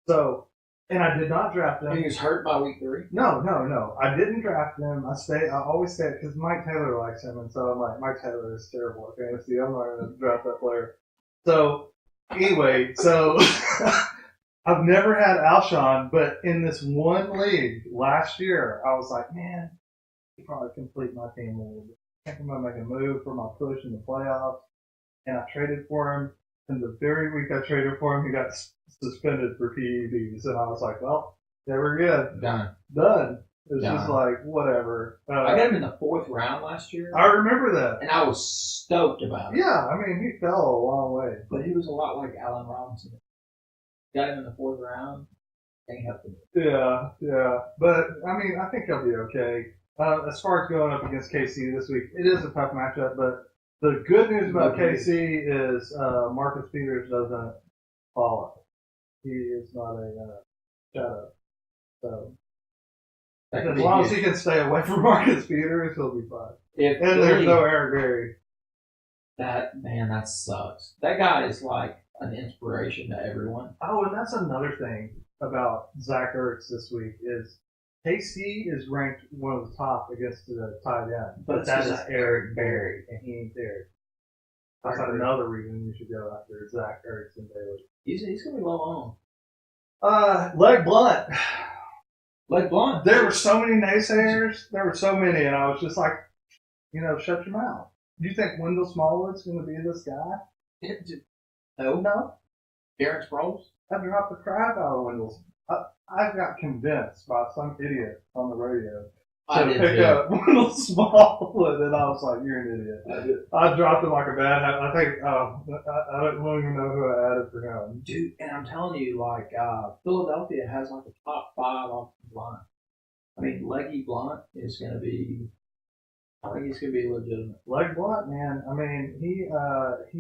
So, and I did not draft him. He was hurt by week 3? No. I didn't draft him. I always say it because Mike Taylor likes him, and so I'm like, Mike Taylor is terrible at fantasy. I'm not going to draft that player. So, anyway, I've never had Alshon, but in this one league last year, I was like, man, he probably complete my team a little bit. I think I'm going to make a move for my push in the playoffs, and I traded for him. And the very week I traded for him, he got suspended for PEDs. And I was like, well, they were good. Done. It's just like, whatever. I got him in the 4th round last year. I remember that. And I was stoked about it. Yeah, I mean, he fell a long way. But he was a lot like Allen Robinson. Got him in the 4th round. Ain't helping him. Yeah. But, I mean, I think he'll be okay. As far as going up against KC this week, it is a tough matchup, but the good news about KC is Marcus Peters doesn't follow. He is not a shadow. So as long as he can stay away from Marcus Peters, he'll be fine. And there's no J.A.R.V.I.S. That sucks. That guy is like an inspiration to everyone. Oh, and that's another thing about Zach Ertz this week is KC is ranked one of the top against the tight end, but that is Eric Berry, and he ain't there. That's another reason you should go after Zach Ertz and Bailey. He's going to be low on. Leg Blunt. Leg Blunt. There were so many naysayers. There were so many, and I was just like, shut your mouth. Do you think Wendell Smallwood's going to be this guy? No. Darren Sproles? I dropped the crap out of Wendell. I got convinced by some idiot on the radio to pick up Wendell Smallwood, and I was like, you're an idiot. I dropped him like a bad habit. I think, I don't even know who I added for him. Dude, and I'm telling you, like, Philadelphia has like a top 5 offensive line. I mean, Leggy Blunt is going to be, I think he's going to be legitimate. Leg Blunt, man. I mean, he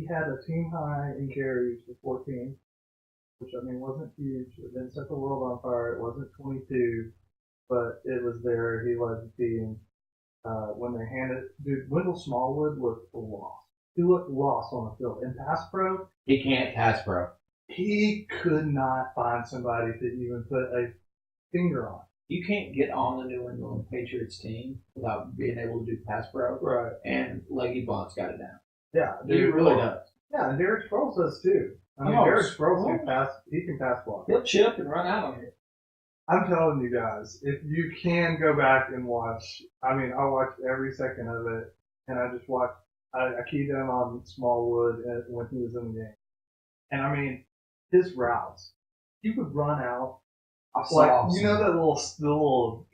had a team high in carries for 14. Which, I mean, wasn't huge. It didn't set the world on fire. It wasn't 22, but it was there. He led the team. When they handed dude, Wendell Smallwood looked lost. He looked lost on the field. In pass pro, he can't pass pro. He could not find somebody to even put a finger on. You can't get on the New England Patriots team without being able to do pass pro. Right. And Leggy Blunt's got it down. Yeah, he really does. Yeah, and Derek Sproles does too. I mean, Derek Sproles can pass. He can pass block. He'll chip and run out on you. I'm telling you guys, if you can go back and watch, I mean, I watched every second of it, and I just watched. I keyed in on Smallwood when he was in the game, and I mean, his routes, he would run out like that little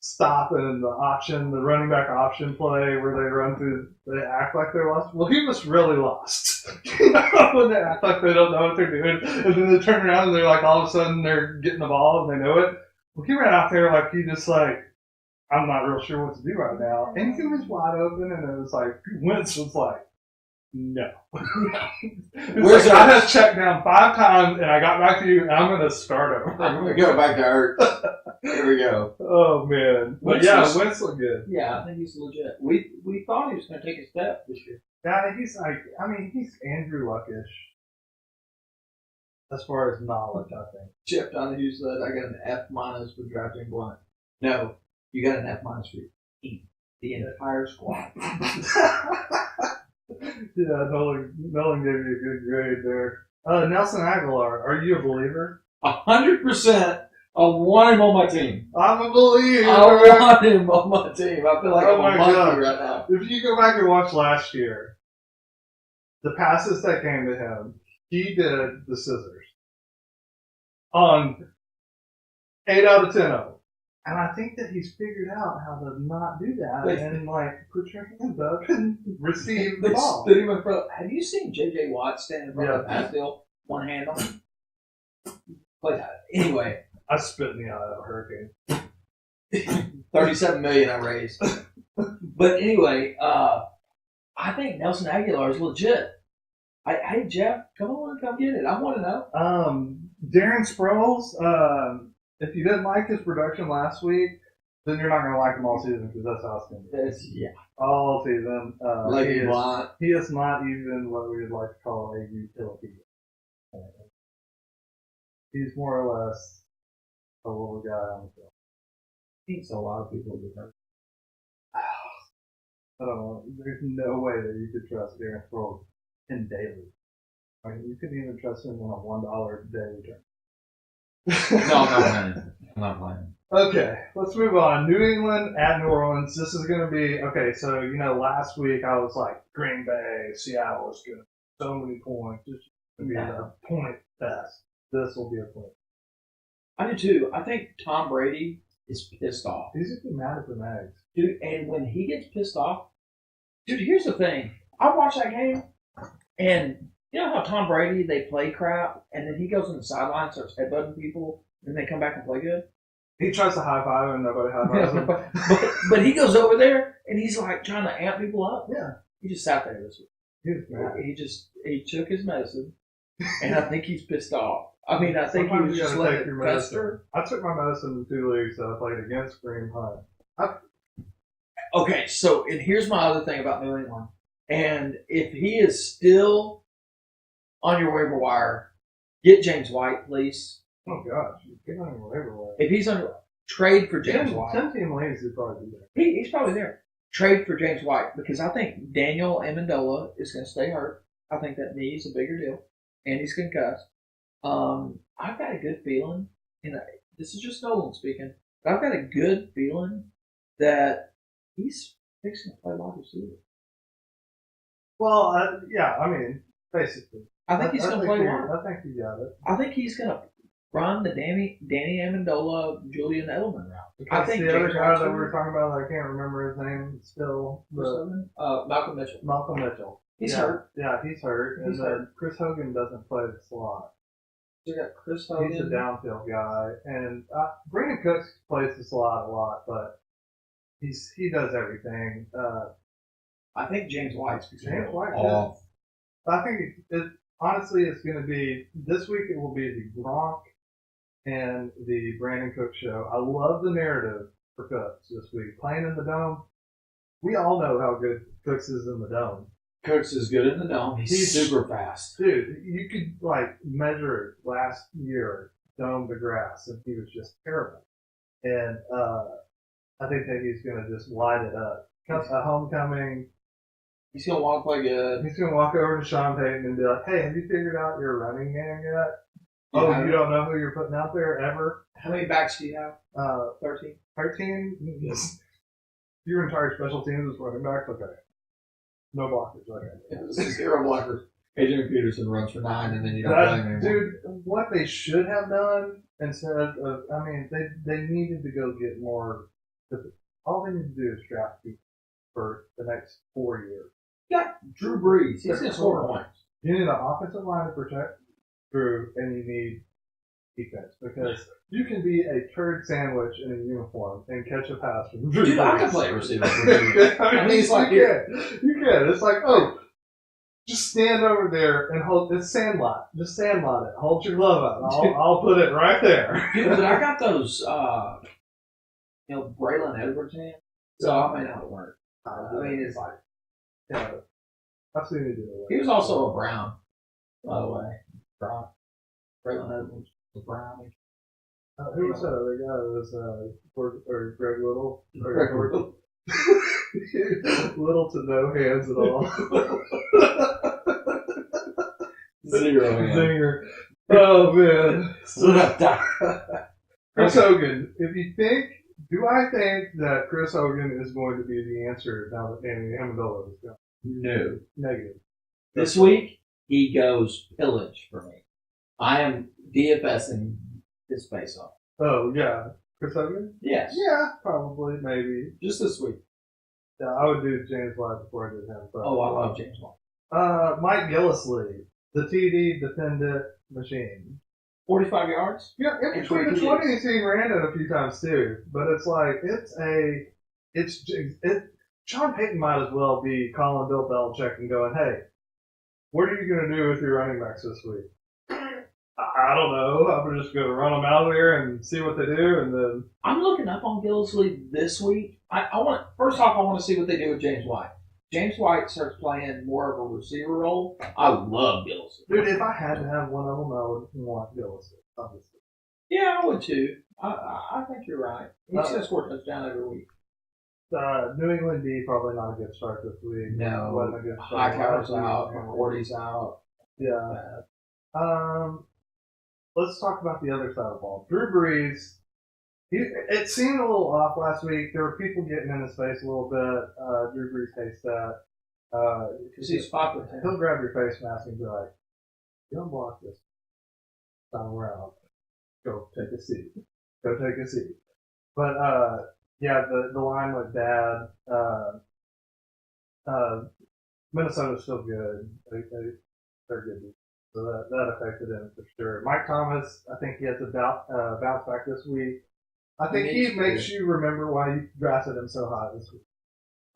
stop and the running back option play where they run through, they act like they're lost. Well, he was really lost. When they act like they don't know what they're doing, and then they turn around and they're like, all of a sudden they're getting the ball and they know it. Well, he ran out there like he just like, I'm not real sure what to do right now. And he was wide open, and it was like, Wentz was like, no. Where's like, I just checked down 5 times, and I got back to you, and I'm going to start over. I'm going to go back to Ertz. Here we go. Oh, man. But Wentz looked good. Yeah, I think he's legit. We thought he was going to take a step this year. Yeah, he's like, he's Andrew Luckish. As far as knowledge, I think. Chip Donahue said, I got an F- for drafting Blunt. No, you got an F- for your team. The entire squad. Yeah, Nolan gave you a good grade there. Nelson Aguilar, are you a believer? 100%. I want him on my team. I'm a believer. I want him on my team. I feel like I'm a monkey right now. If you go back and watch last year, the passes that came to him, he did the scissors on 8 out of 10 of them. And I think that he's figured out how to not do that and like put your hands up and receive the ball. Stood him in front. Have you seen J.A.R.V.I.S stand in front of the pass field? One hand on him. Anyway. I spit in the eye of a hurricane. $37 million I raised. But anyway, I think Nelson Aguilar is legit. Hey, Jeff, come get it. I want to know. Darren Sproles, if you didn't like his production last week, then you're not going to like him all season because that's how it's going to be. Yeah. All season. He is not even what we would like to call a utility. He's more or less a little guy on the field. He's a lot of people do hurt. I don't know. There's no way that you could trust Darren Sproles in daily. I mean, you couldn't even trust him on a $1 daily return. No, I'm not playing. Okay, let's move on. New England at New Orleans. This is going to be, okay, so, last week I was like, Green Bay, Seattle is good. So many points. This is going to be a point fest. This will be a point. I do too. I think Tom Brady is pissed off. He's just mad at the Mags. Dude, and when he gets pissed off, dude, here's the thing. I watched that game, and you know how Tom Brady, they play crap, and then he goes on the sideline and starts headbutting people, and they come back and play good? He tries to high five and nobody high fives him. but he goes over there, and he's like trying to amp people up. Yeah. He just sat there this week. He was mad. He took his medicine, and I think he's pissed off. I mean, I think Sometimes he was just letting it fester. I took my medicine in 2 leagues that I played against Green Hunt. Okay, so and here's my other thing about New England. And if he is still on your waiver wire, get James White, please. Oh gosh, get on your waiver wire. If he's on trade for James White, 10-team leagues would probably be there. He's probably there. Trade for James White because I think Daniel Amendola is going to stay hurt. I think that knee is a bigger deal, and he's concussed. I've got a good feeling, and this is just Nolan speaking, but I've got a good feeling that he's fixing to play wide receiver. Well, yeah, I mean, basically. I think he's going to play wide. I think you got it. I think he's going to run the Danny Amendola, Julian Edelman route. I think the other guy that we were talking about, I can't remember his name still. Malcolm Mitchell. Malcolm Mitchell. He's hurt. Yeah, he's hurt. And then Chris Hogan doesn't play the slot. You got Chris Hogan. He's a downfield guy. And Brandon Cooks plays the slot a lot, but he does everything. I think James White's off. I think honestly, it's going to be, this week it will be the Gronk and the Brandon Cook show. I love the narrative for Cooks this week. Playing in the Dome, we all know how good Cooks is in the Dome. Cooks is good in the Dome. He's super fast. Dude, you could measure it last year, Dome to grass, and he was just terrible. And I think that he's going to just light it up. A homecoming. He's going to walk play good. He's going to walk over to Sean Payton and be like, hey, have you figured out your running game yet? Yeah, you don't know who you're putting out there ever? How many backs do you have? 13. 13? Yes. Your entire special teams is running backs? Okay. No blockers. Okay. 0 blockers. Adrian Peterson runs for 9 and then you don't play him anymore. Dude, what they should have done instead of, they needed to go get more. All they need to do is draft people for the next 4 years. You got Drew Brees. He's going to score points. You need an offensive line to protect Drew, and you need defense because you can be a turd sandwich in a uniform and catch a pass from Drew. Dude, I can play receiver for Drew. I mean, you can. It's like, just stand over there and hold. It's sandlot. Just sandlot it. Hold your glove out. I'll put it right there. Dude, but I got those, Braylon Edwards hands. So I may not work. I mean, it's like, yeah, I've seen you do it. He was also a Brown, by the way. Braylon Edwards was Brown. Who was that other guy? It was Greg Little? Little to no hands at all. Zero hands. Zinger. Oh, man. Chris Hogan, do I think that Chris Hogan is going to be the answer now that Danny Amendola is gone? No. Negative. This week, he goes pillage for me. I am DFSing his face off. Oh, yeah. Chris Hogan? Yes. Yeah, probably, maybe. Just this week. Yeah, I would do James White before I did him. But, I love James White. Mike Gillislee, the TD dependent machine. 45 yards? Yeah, in between the 20s, he ran it a few times too. But it's like, Sean Payton might as well be calling Bill Belichick and going, hey, What are you going to do with your running backs this week? I don't know. I'm just going to run them out there and see what they do, and then I'm looking up on Gillisley this week. I want first off, I want to see what they do with James White. James White starts playing more of a receiver role. I love Gillisley. dude, if I had to have one of them, I would want Gillis. Obviously. Yeah, I would too. I think you're right. He's going to score a touchdown every week. New England D probably not a good start this week. No, Wasn't a good start Hightower's last week. out, McCourty's out. Yeah. Let's talk about the other side of the ball. Drew Brees. It seemed a little off last week. There were people getting in his face a little bit. Drew Brees hates that. Because he's popular. He'll grab your face mask and be like, "You don't block this time around. Go take a seat. Go take a seat." But yeah, the line went bad. Minnesota's still good. They're good. So that affected him for sure. Mike Thomas, I think he has to bounce back this week. I think he makes you remember why you drafted him so high this week.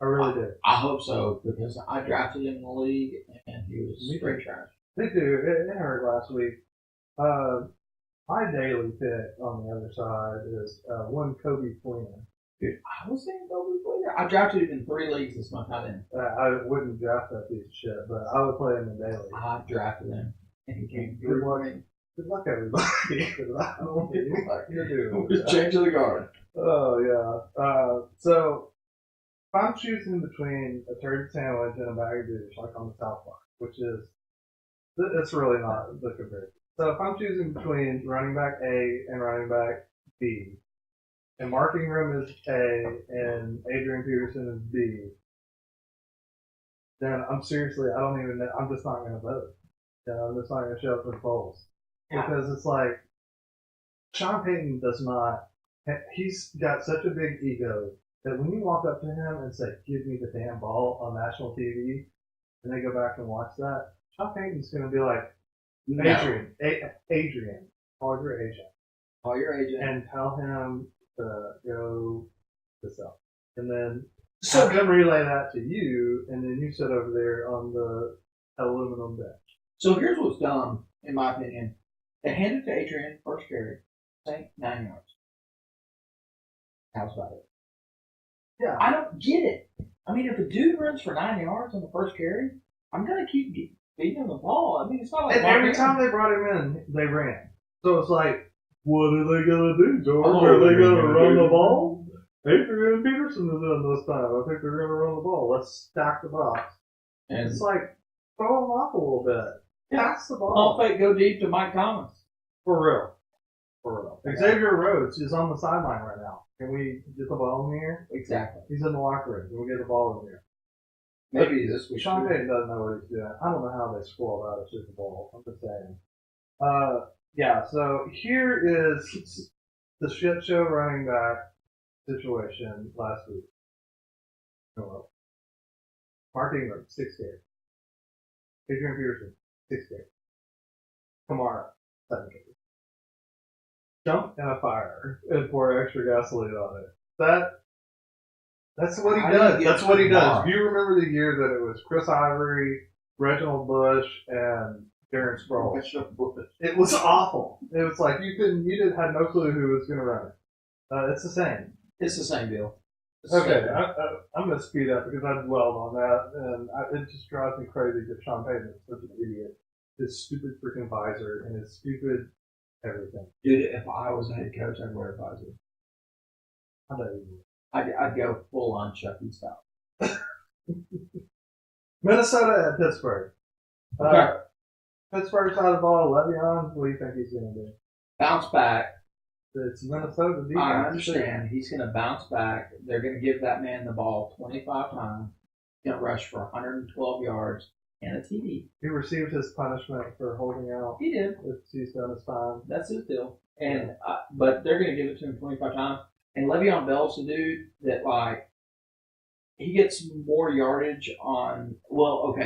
I really did. I hope so, because I drafted him in the league, and he was straight trash. They do. It hurt last week. My daily pick on the other side is one Kobe Fleener. Dude, I was saying Kobe Fleener. I drafted him in 3 leagues this month. I didn't. I wouldn't draft that piece of shit, but I would play him in daily. I drafted him, and he came Good through luck. for me. Good luck, everybody. Because I don't think you're doing that. Change of the guard. Oh, yeah. So, if I'm choosing between a turd sandwich and a bag of douche, like on the South Park, which is, it's really not the comparison. So, if I'm choosing between running back A and running back B, and Mark Ingram is A and Adrian Peterson is B, then I'm seriously, I don't even know, I'm just not going to vote. I'm just not going to show up for the polls. Because it's like, Sean Payton does not, he's got such a big ego that when you walk up to him and say, "Give me the damn ball" on national TV, and they go back and watch that, Sean Payton's going to be like, Adrian, call your agent. Call your agent. And tell him to go to sell. And then So have him relay that to you, and then you sit over there on the aluminum bench. So here's what's dumb, in my opinion. They handed to Adrian first carry, say 9 yards. How's about it? Yeah. I don't get it. I mean, if a dude runs for 9 yards on the first carry, I'm gonna keep beating him the ball. I mean, it's not like And every time they brought him in, they ran. So it's like, what are they gonna do, George? Oh, are they gonna run the ball? Adrian Peterson is in this time. I think they're gonna run the ball. Let's stack the box. And It's like, throw them off a little bit. Pass the ball. all fake go deep to Mike Thomas. For real. For real. Xavier Rhodes is on the sideline right now. Can we get the ball in here? Exactly. He's in the locker room. Can we get the ball in here? Maybe this week. Sean Payton doesn't know what he's doing. I don't know how they squirrel out a Super Bowl. I'm just saying. Yeah, so here is the shit show running back situation last week. Mark Ingram, 6 carries. Adrian Peterson, 6 carries. Kamara, 7 carries. Jump in a fire and pour extra gasoline on it. That's what he does. That's what he does. Do you remember the year that it was Chris Ivory, Reginald Bush, and Darren Sproles? It was awful. It was like you had no clue who was going to run it. It's the same. It's the same deal. Okay, I'm going to speed up because I dwelled on that, and it just drives me crazy that Sean Payton is such an idiot. His stupid freaking visor and his stupid everything. Dude, if I was a head coach, I'd wear a visor. I know you would. I'd go full on Chucky style. Minnesota at Pittsburgh. Okay. Pittsburgh side of the ball, Le'Veon, what do you think he's going to do? Bounce back. It's Minnesota defense. I understand. He's going to bounce back. They're going to give that man the ball 25 times. He's going to rush for 112 yards and a TD. He received his punishment for holding out. He did. He's done his time. That's his deal. And but they're going to give it to him 25 times. And Le'Veon Bell's the dude that, like, he gets more yardage on,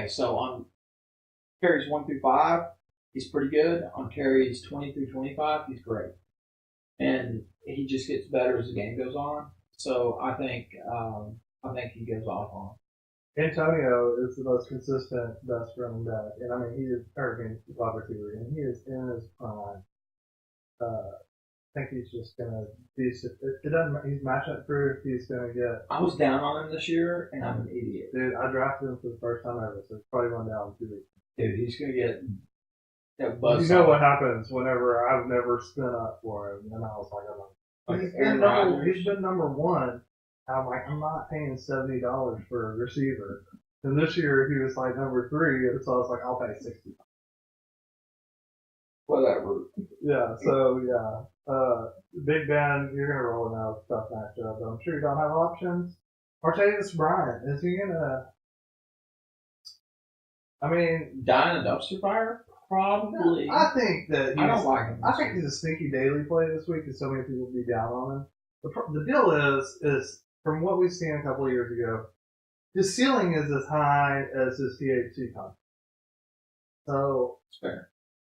so on carries 1 through 5, he's pretty good. On carries 20 through 25, he's great. And he just gets better as the game goes on. So I think he goes off on him. Antonio is the most consistent best running back, and I mean he is, wide receiver, and he is in his prime. I think he's just gonna be. It doesn't. He's matchup proof. He's gonna get. I was down on him this year, and I'm an idiot. Dude, I drafted him for the first time ever, so he's probably going down in 2 weeks. Dude, he's gonna get that buzz. You know what happens whenever I've never spent up for him, and I was like, he's been number one. I'm like, I'm not paying $70 for a receiver. And this year he was like number 3, and so I was like, I'll pay $60. Whatever. Yeah. So yeah. Big Ben, you're gonna roll him out tough matchup. I'm sure you don't have options. Martavis Bryant, is he gonna? I mean, Die in a dumpster fire? Probably. I think that I don't like him. I think he's a sneaky daily play this week, because so many people will be down on him. The deal is from what we've seen a couple of years ago, his ceiling is as high as his THC content. So It's fair.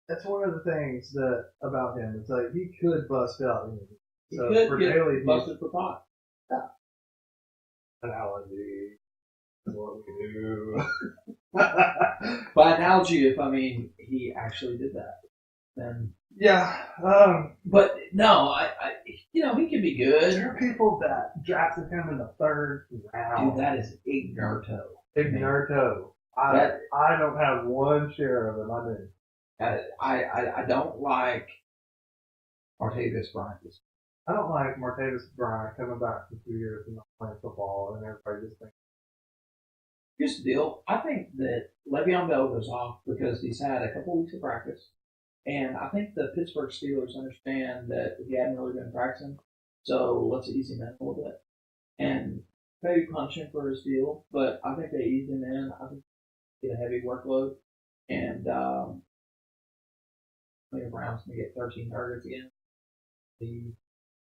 that's one of the things that about him. It's like he could bust out. He So could for get daily, busted for pot. analogy is what we do. By analogy, if I mean he actually did that, then Yeah. but no, I he can be good. There are people that drafted him in the 3rd round. Dude, that is ignorto. Ignorto. I don't have one share of him. I do. I don't like Martavis Bryant. I don't like Martavis Bryant coming back for 2 years and not playing football, and everybody just thinks. Here's the deal. I think that Le'Veon Bell goes off because he's had a couple weeks of practice. And I think the Pittsburgh Steelers understand that he hadn't really been practicing. So let's ease him in a little bit. And maybe punch him for his deal. But I think they ease him in. I think he get a heavy workload. And I think Brown's going to get 13 targets again.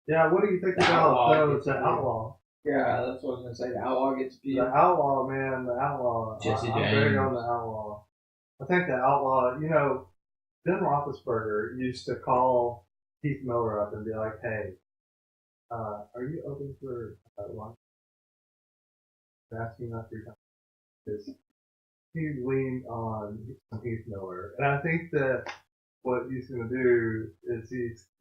Yeah, what do you think about the Outlaw? Yeah, that's what I was going to say. The Outlaw gets beat. The Outlaw, man, the Outlaw. Jesse I'm James. big on the Outlaw. I think the Outlaw, Ben Roethlisberger used to call Keith Miller up and be like, hey, are you open for lunch? Asking that 3 times. Because he leaned on Keith Miller. And I think that what he's going to do is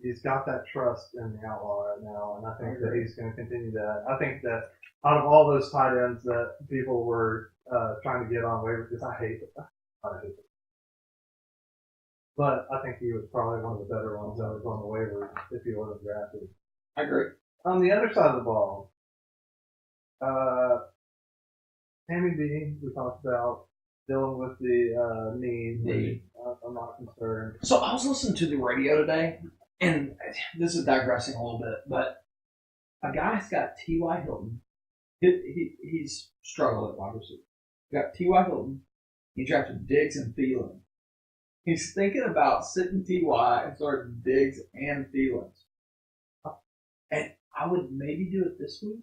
he's got that trust in the Outlaw right now, and I think that he's going to continue that. I think that out of all those tight ends that people were trying to get on waivers, because I hate it. But I think he was probably one of the better ones that was on the waivers if he wasn't drafted. I agree. On the other side of the ball, Tammy B, we talked about dealing with the knee. I'm not concerned. So I was listening to the radio today, and this is digressing a little bit, but a guy's got T.Y. Hilton. He's struggled at wide receiver. Got T.Y. Hilton. He drafted Diggs and Thielen. He's thinking about sitting T.Y. and starting Diggs and Thielen. And I would maybe do it this week,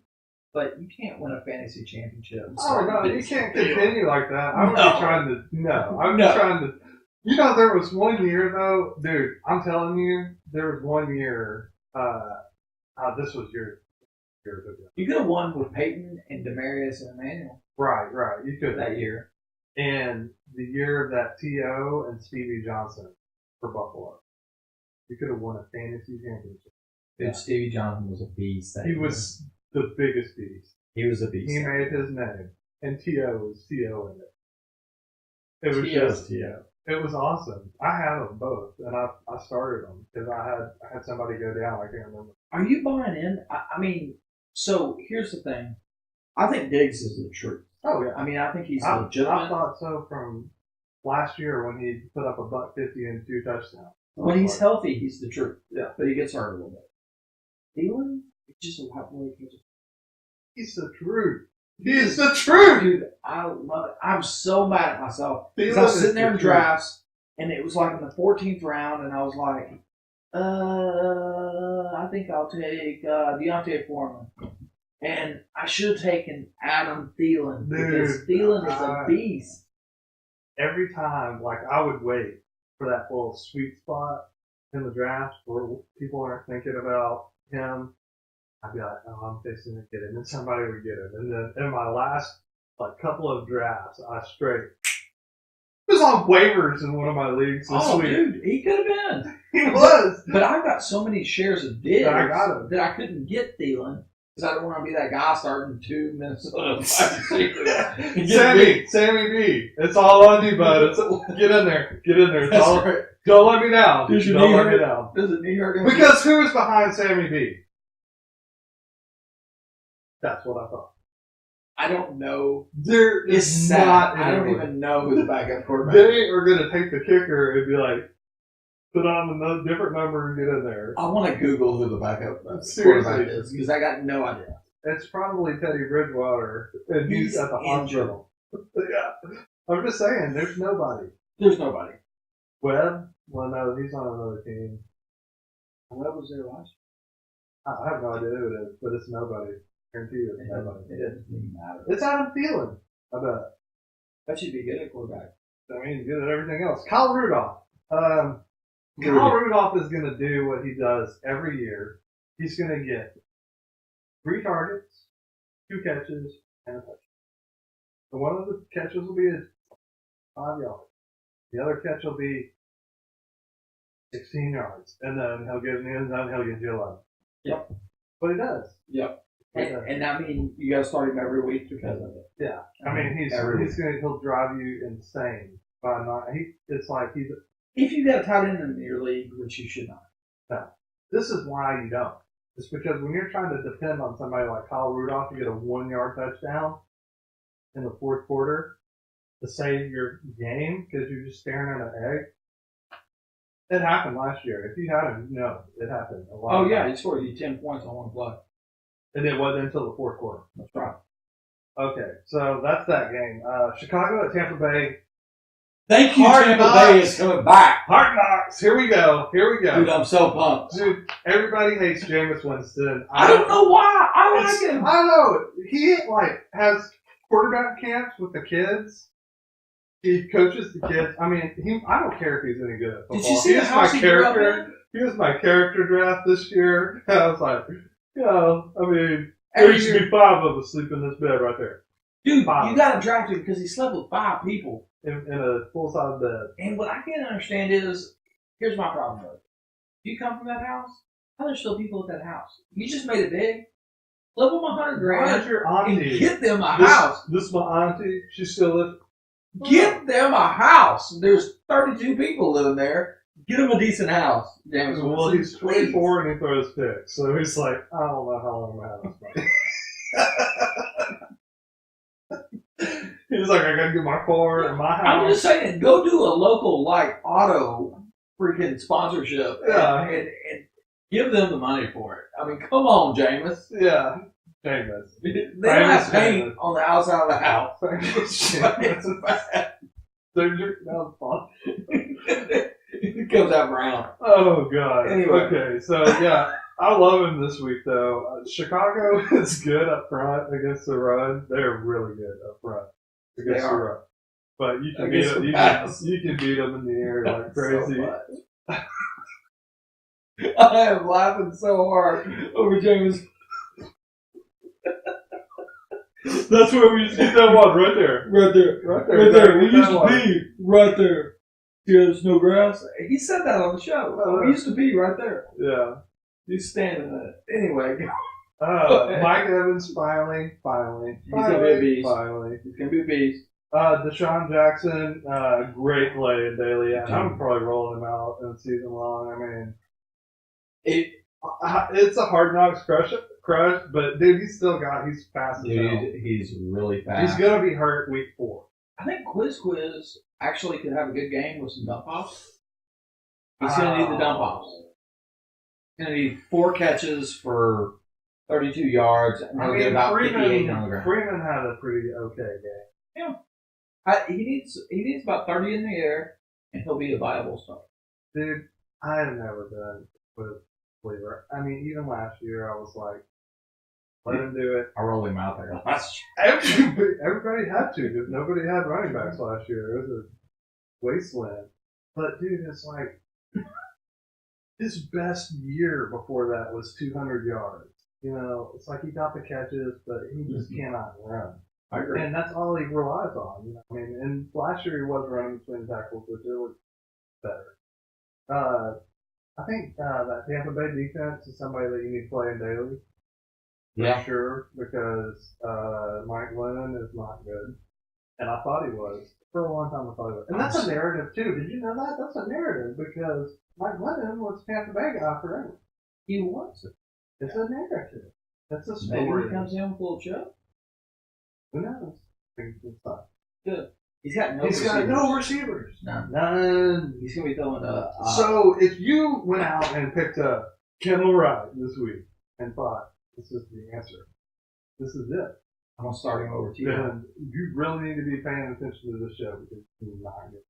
but you can't win a fantasy championship. Oh, no, you can't continue like that. I'm just trying to. There was 1 year, though. Dude, I'm telling you, there was 1 year. This was your year. You could have won with Peyton and Demarius and Emmanuel. Right. You could that year. And the year that T.O. and Stevie Johnson for Buffalo. You could have won a fantasy championship. Dude, Stevie Johnson was a beast. He was the biggest beast. He was a beast. He made his name. And T.O. was T.O. in it. It was T.O.'s T.O. It was awesome. I had them both, and I started them because I had somebody go down. I can't remember. Are you buying in? I mean, so here's the thing. I think Diggs is the truth. Oh yeah. I mean, I think he's I legitimate. thought so from last year when he put up $150 and 2 touchdowns. When he's healthy, he's the truth. Yeah. But he gets hurt a little bit. Thielen, it's just a lot more. He's the truth. He's the truth. Dude, I love it. I'm so mad at myself. Because I Thielen was sitting is there in the truth. drafts, and it was like in the 14th round, and I was like, I think I'll take Deontay Foreman. And I should have taken Adam Thielen, because Thielen is a beast. Every time, I would wait for that little sweet spot in the draft where people aren't thinking about him. I'd be like, oh, I'm fixing to get him. And somebody would get him. And then in my last like couple of drafts, I straight. He was on waivers in one of my leagues this week. Dude, he could have been. He was. But I've got so many shares of Diggs I got him. that I couldn't get Thielen because I don't want to be that guy starting 2 Minnesota wide receivers. Sammy B. It's all on you, bud. Get in there. Get in there. It's all, right. Don't let me down. Does your Don't knee let me hurt? down. Does it knee hurt? Because who is behind Sammy B? That's what I thought. I don't know. There It's is sad. not I don't anyone. even know who the backup quarterback They is. are going to take the kicker and be like, put on a different number and get in there. I want to Google who the backup Seriously. quarterback is because I got no idea. It's probably Teddy Bridgewater, and he's at the hospital. Yeah. I'm just saying, there's nobody. There's nobody. Webb? Well, no, he's on another team. Webb was there last I have no idea who it is, but it's nobody. Guarantee you it's year. nobody. It doesn't even matter. It's Adam Thielen, I bet. That should be good at quarterback. I mean, good at everything else. Kyle Rudolph. Kyle Rudolph is going to do what he does every year. He's going to get 3 targets, 2 catches, and a touchdown. So one of the catches will be 5 yards. The other catch will be 16 yards. And then he'll get in the end zone, he'll get you 11. Yep. But he does. Yep. And I mean, you got to start him every week because of it. Yeah. I mean, he'll drive you insane by not. It's like he's. If you got a tight end in your league, which you should not. No. This is why you don't. It's because when you're trying to depend on somebody like Kyle Rudolph to get a 1-yard touchdown in the fourth quarter to save your game because you're just staring at an egg. It happened last year. If you had him, no, it happened a lot. Oh, yeah, he scored you 10 points on one play. And it wasn't until the fourth quarter. That's right. Okay, so that's that game. Chicago at Tampa Bay. Thank you, Hard Tampa Knocks. Bay is coming back. Hard Knocks. Here we go. Dude, I'm so pumped. Dude, everybody hates Jameis Winston. I don't know why. I like him. I don't know. He has quarterback camps with the kids. He coaches the kids. I mean, I don't care if he's any good at football. Did you see the house he grew up in? He was my character draft this year. I was like, I mean, there used to be 5 of us sleep in this bed right there. Dude, 5. you got to draft him because he slept with 5 people. In a full-size bed. And what I can't understand is, here's my problem with it. You come from that house, how there's still people at that house? You just made it big. Live with $100,000 Where's your auntie? and get them a house. This is my auntie. She still lives. Get them a house. There's 32 people living there. Get them a decent house. James Well, Winston, he's please. 24 and he throws picks. So he's like, I don't know how long I'm going to have this money. He's like, I got to get my car and my house. I'm just saying, go do a local, auto freaking sponsorship and give them the money for it. I mean, come on, Jameis. Yeah. Jameis. They don't have paint on the outside of the house. That was fun. It comes out brown. Oh, God. Anyway. Okay, so, yeah. I love him this week, though. Chicago is good up front against the run. They're really good up front against the run. But you can beat them. You can beat them in the air like crazy. I am laughing so hard over James. That's where we used to get that one right there. Right there. Right there. Right there. We Get used that to one. be right there. See, there's no grass. He said that on the show. Oh, We used to be right there. Yeah. He's standing in it. Anyway. Mike Evans finally. He's gonna be a beast. Finally. He's going to be a beast. Deshaun Jackson, great play in daily. I'm probably rolling him out in season long. I mean, it's a hard knocks crush, but dude, he's fast as hell. He's really fast. He's gonna be hurt week 4. I think Quiz actually could have a good game with some dump offs. He's going to need the dump offs. He's going to need 4 catches for 32 yards, and he'll get about 58 on the ground. Freeman had a pretty okay game. Yeah. He needs about 30 in the air, and he'll be a viable star. Dude, I have never been with Cleaver. I mean, even last year, I was like, let him do it. I rolled him out there last Everybody had to, because nobody had running backs last year. It was a wasteland. But, dude, it's like, his best year before that was 200 yards. You know, it's like he got the catches, but he just cannot run. I agree. And that's all he relies on. You know? I mean, and last year he was running between tackles, which it was better. I think that Tampa Bay defense is somebody that you need to play in daily. For sure, because Mike Lennon is not good. And I thought he was. For a long time I thought he was. And that's a narrative too. Did you know that? That's a narrative because Mike Lennon was a Tampa Bay guy forever. He was. It's a narrative. That's a Maybe story. he comes in full of show. Who knows? It's not. Good. He's got no receivers. None. He's going to be throwing So if you went out and picked up Kendall Wright this week and thought, this is the answer, this is it, I'm going to start him over to you. then you really need to be paying attention to this show because he's not good.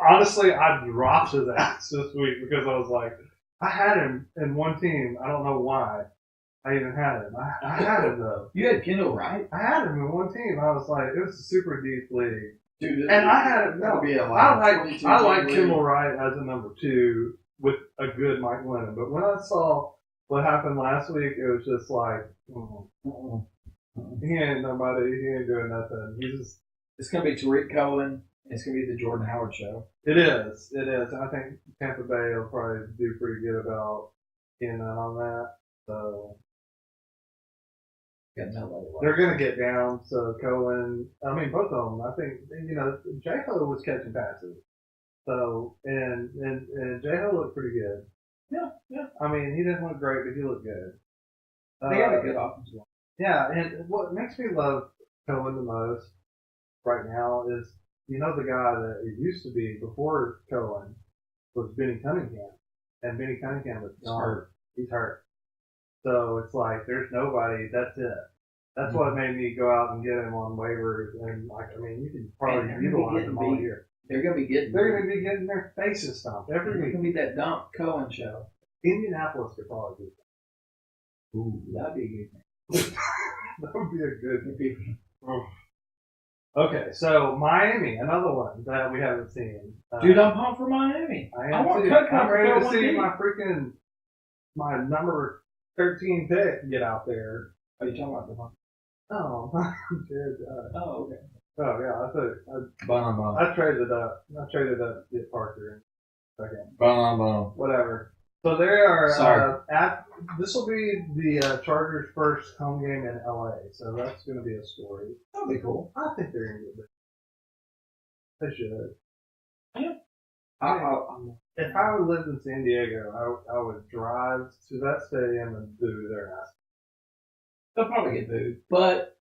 Honestly, I dropped his ass this week because I was like, I had him in one team. I don't know why I even had him. I had him though. You had Kendall, right? I had him in one team. I was like, it was a super deep league. Dude, and I had him. No, I like Kimmel Wright as a number 2 with a good Mike Lennon. But when I saw what happened last week, it was just like, he ain't nobody. He ain't doing nothing. It's going to be Tariq Cohen. It's going to be the Jordan Howard show. It is. And I think Tampa Bay will probably do pretty good about getting on that. So they're going to get down. So Cohen, I mean, both of them. I think J.A.R.V.I.S was catching passes. So and J.A.R.V.I.S looked pretty good. Yeah. I mean, he didn't look great, but he looked good. They got a good offensive line. Yeah, and what makes me love Cohen the most right now is, the guy that it used to be before Cohen was Benny Cunningham. And Benny Cunningham is hurt. He's hurt. So it's like, there's nobody, that's it. That's what made me go out and get him on waivers. And you can probably utilize him all year. They're going to be getting their faces stomped every week. It's going to be that Dump Cohen show. Indianapolis could probably do that. Ooh, that'd be a good thing. That would be a good thing. Okay, so Miami, another one that we haven't seen. Dude, I'm pumped for Miami. I'm ready to see my number 13 pick get out there. Are you talking about the one? Oh, dude. Oh, okay. Oh, yeah, I traded up. To get Parker in a second. Whatever. So they are this will be the Chargers' first home game in LA, so that's going to be a story. That'll be cool. I think they're going to get there. They should. Yeah. If I would lived in San Diego, I would drive to that stadium and boo their ass. They'll probably get booed. But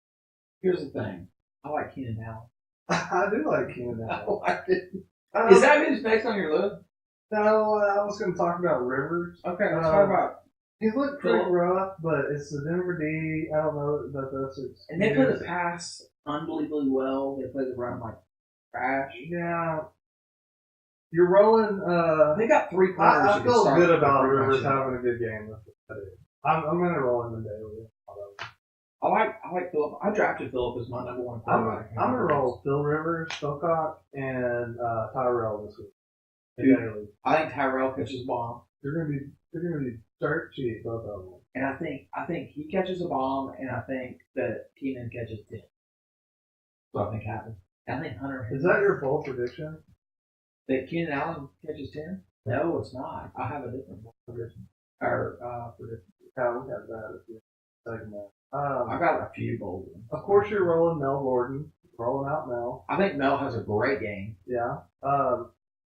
here's the thing. I like Keenan Allen. I do like Keenan Allen. I like it. Is that who's next on your list? No, I was going to talk about Rivers. Okay, let's talk about. He looked pretty rough, but it's the Denver D. I don't know that that's. And they play the pass unbelievably well. They play the run like trash. Yeah. You're rolling. They got 3 corners. I feel good about Rivers having a good game. I'm going to roll him in daily. I like Phillip. I drafted Phillip as my number 1 quarterback. I'm going to roll Phil Rivers, Philcock, and Tyrell this week. Dude, I think Tyrell catches a bomb. They're gonna be dirt cheap, both of them. And I think he catches a bomb, and I think that Keenan catches 10. What I think happens. I think Hunter. Is that your bold prediction? That Keenan Allen catches 10? No, it's not. I have a different bold prediction. Prediction. Yeah, we got that if you segment. I got a few bold ones. Of course, you're rolling Mel Gordon, rolling out Mel. I think Mel has a great game. Yeah.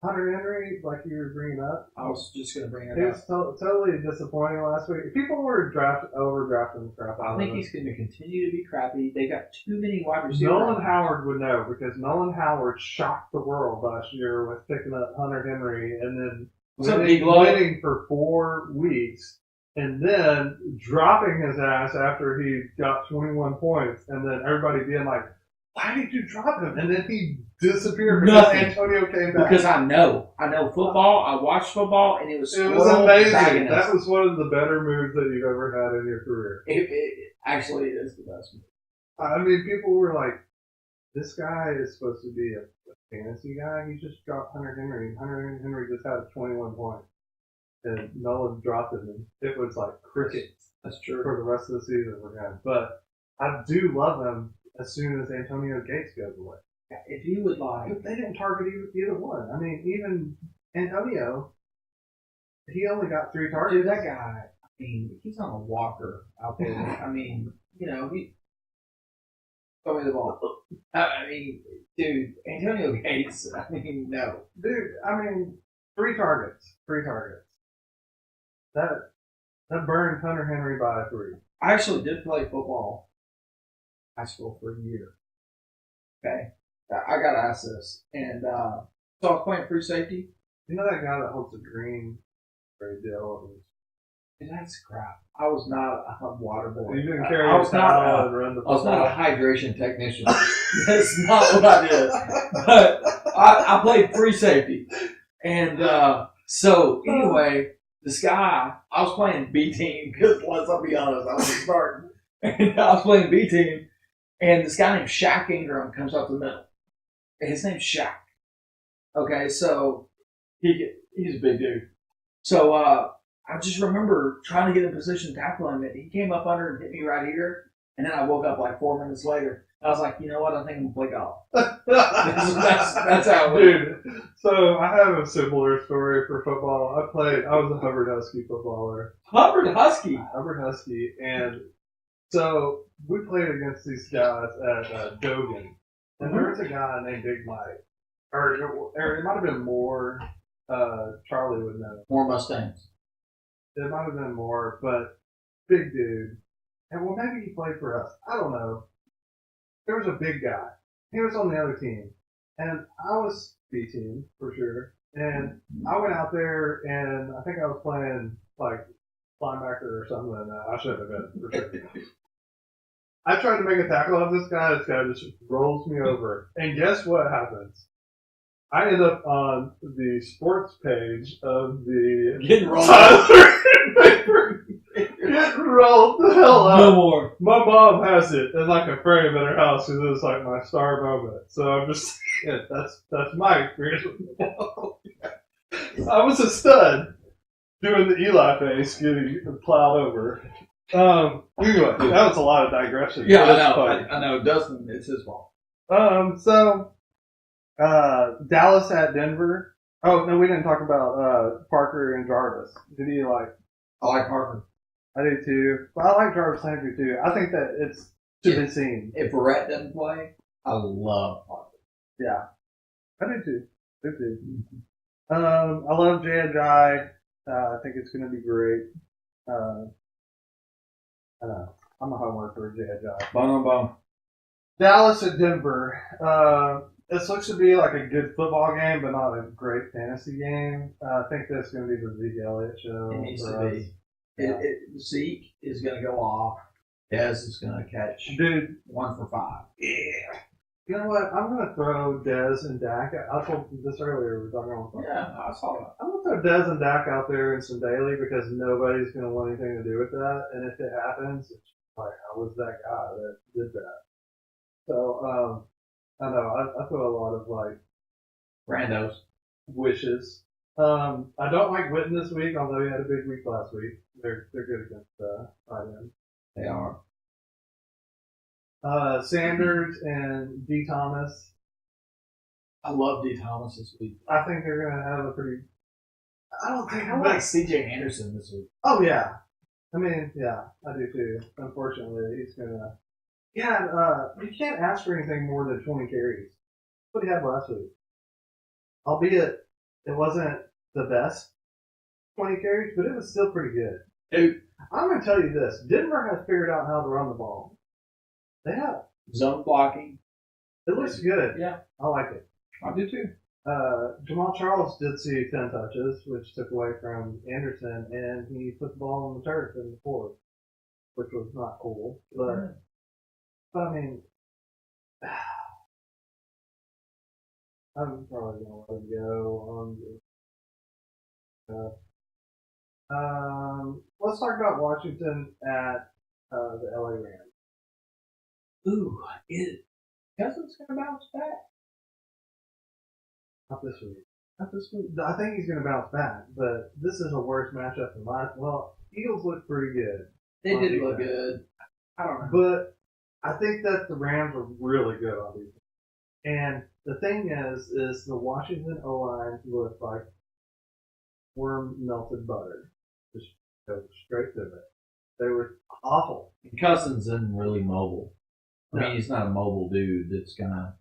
Hunter Henry, like you were bringing up. I was just going to bring it up. It was totally disappointing last week. People were overdrafting the crap out of him. I think he's going to continue to be crappy. They got too many wide receivers. Nolan Howard would know because Nolan Howard shocked the world last year with picking up Hunter Henry and then winning for 4 weeks and then dropping his ass after he got 21 points and then everybody being like, why did you drop him? And then he disappeared because Antonio came back. Because I know football. I watched football, and it was amazing. That was one of the better moves that you've ever had in your career. It actually is the best move. I mean, people were like, this guy is supposed to be a fantasy guy. He just dropped Hunter Henry. Hunter Henry just had 21 points. And Nolan dropped him. And it was like crickets. That's true. For the rest of the season for him. But I do love him as soon as Antonio Gates goes away. If you would like, But they didn't target either one. I mean, even Antonio, he only got 3 targets. dude, that guy. I mean, he's on a walker out there. I mean, you know, he. Throw me the ball. I mean, dude, Antonio Gates. I mean, no. Dude, I mean, 3 targets. 3 targets. That burned Hunter Henry by 3. I actually did play football high school for a year. Okay. I got to ask this. And so I was playing free safety. You know that guy that holds the green spray deal? And that's crap. I was not a water boy. You didn't carry I your was not towel and run the I was not a football. hydration technician. That's not what I did. But I played free safety. And so, anyway, this guy, I was playing B team because, let's be honest, I was starting. And I was playing B team. And this guy named Shaq Ingram comes up the middle. And his name's Shaq. Okay, so he's a big dude. So I just remember trying to get in position to tackle him, and he came up under and hit me right here. And then I woke up like 4 minutes later. I was like, you know what? I think I'm going to play golf. that's how it went. Dude, so I have a similar story for football. I was a Hubbard Husky footballer. Hubbard Husky. And so we played against these guys at Dogan. And there was a guy named Big Mike. Or it might have been more, Charlie would know. More Mustangs. It might have been more, but big dude. And well, maybe he played for us. I don't know. There was a big guy. He was on the other team. And I was B team, for sure. And I went out there, and I think I was playing, like, linebacker or something. And I should have been, for sure. I tried to make a tackle on this guy. This guy just rolls me over. And guess what happens? I end up on the sports page of the Getting rolled paper. Getting rolled the hell out. No more. My mom has it in like a frame at her house because it's like my star moment. So I'm just, that's my experience. I was a stud doing the Eli face, getting plowed over. Anyway, that was a lot of digression. Yeah, I know. Dustin, it's his fault. So Dallas at Denver. Oh no, we didn't talk about Parker and Jarvis. Did you like? I like Parker. I do too. But I like Jarvis Landry too. I think that it's to be seen. If Barrett doesn't play, I love Parker. Yeah, I do too. I love J.A.R.V.I.S. I think it's going to be great. I know. I'm a homer for J.A.R.V.I.S. Bum. Dallas at Denver. This looks to be like a good football game, but not a great fantasy game. I think that's going to be the Zeke Elliott show. It needs for to us. be. Zeke is going to go off. Dez is going to catch Dude, 1 for 5. yeah. You know what? I'm going to throw Dez and Dak. I told you this earlier. We were talking about Yeah, I saw that. I'm going to throw Dez and Dak out there in some daily because nobody's going to want anything to do with that. And if it happens, it's like, I was that guy that did that. So, I know. I put a lot of, like, Randos. wishes. I don't like Witten this week, although he had a big week last week. They're good against tight end. They are. Sanders and D. Thomas. I love D. Thomas this week. I think they're going to have a pretty. I don't think. I like C.J. Anderson this week. Oh yeah. I mean, yeah, I do too. Unfortunately, he's going to. Yeah, you can't ask for anything more than 20 carries. That's what he had last week. Albeit, it wasn't the best 20 carries, but it was still pretty good. Dude. I'm going to tell you this. Denver has figured out how to run the ball. They have. Zone blocking. It looks good. Yeah. I like it. I do too. Jamal Charles did see 10 touches, which took away from Anderson, and he put the ball on the turf in the fourth, which was not cool. But I mean, I'm probably going to let him go on this. Let's talk about Washington at the LA Rams. Ooh, Cousins going to bounce back? Not this week. I think he's going to bounce back, but this is a worse matchup than last. Well, Eagles look pretty good. They did look good. I don't know. But I think that the Rams are really good on defense. And the thing is the Washington O-line looked like worm melted butter. Just go straight to it. They were awful. Cousins isn't really mobile. I No. mean, he's not a mobile dude that's gonna.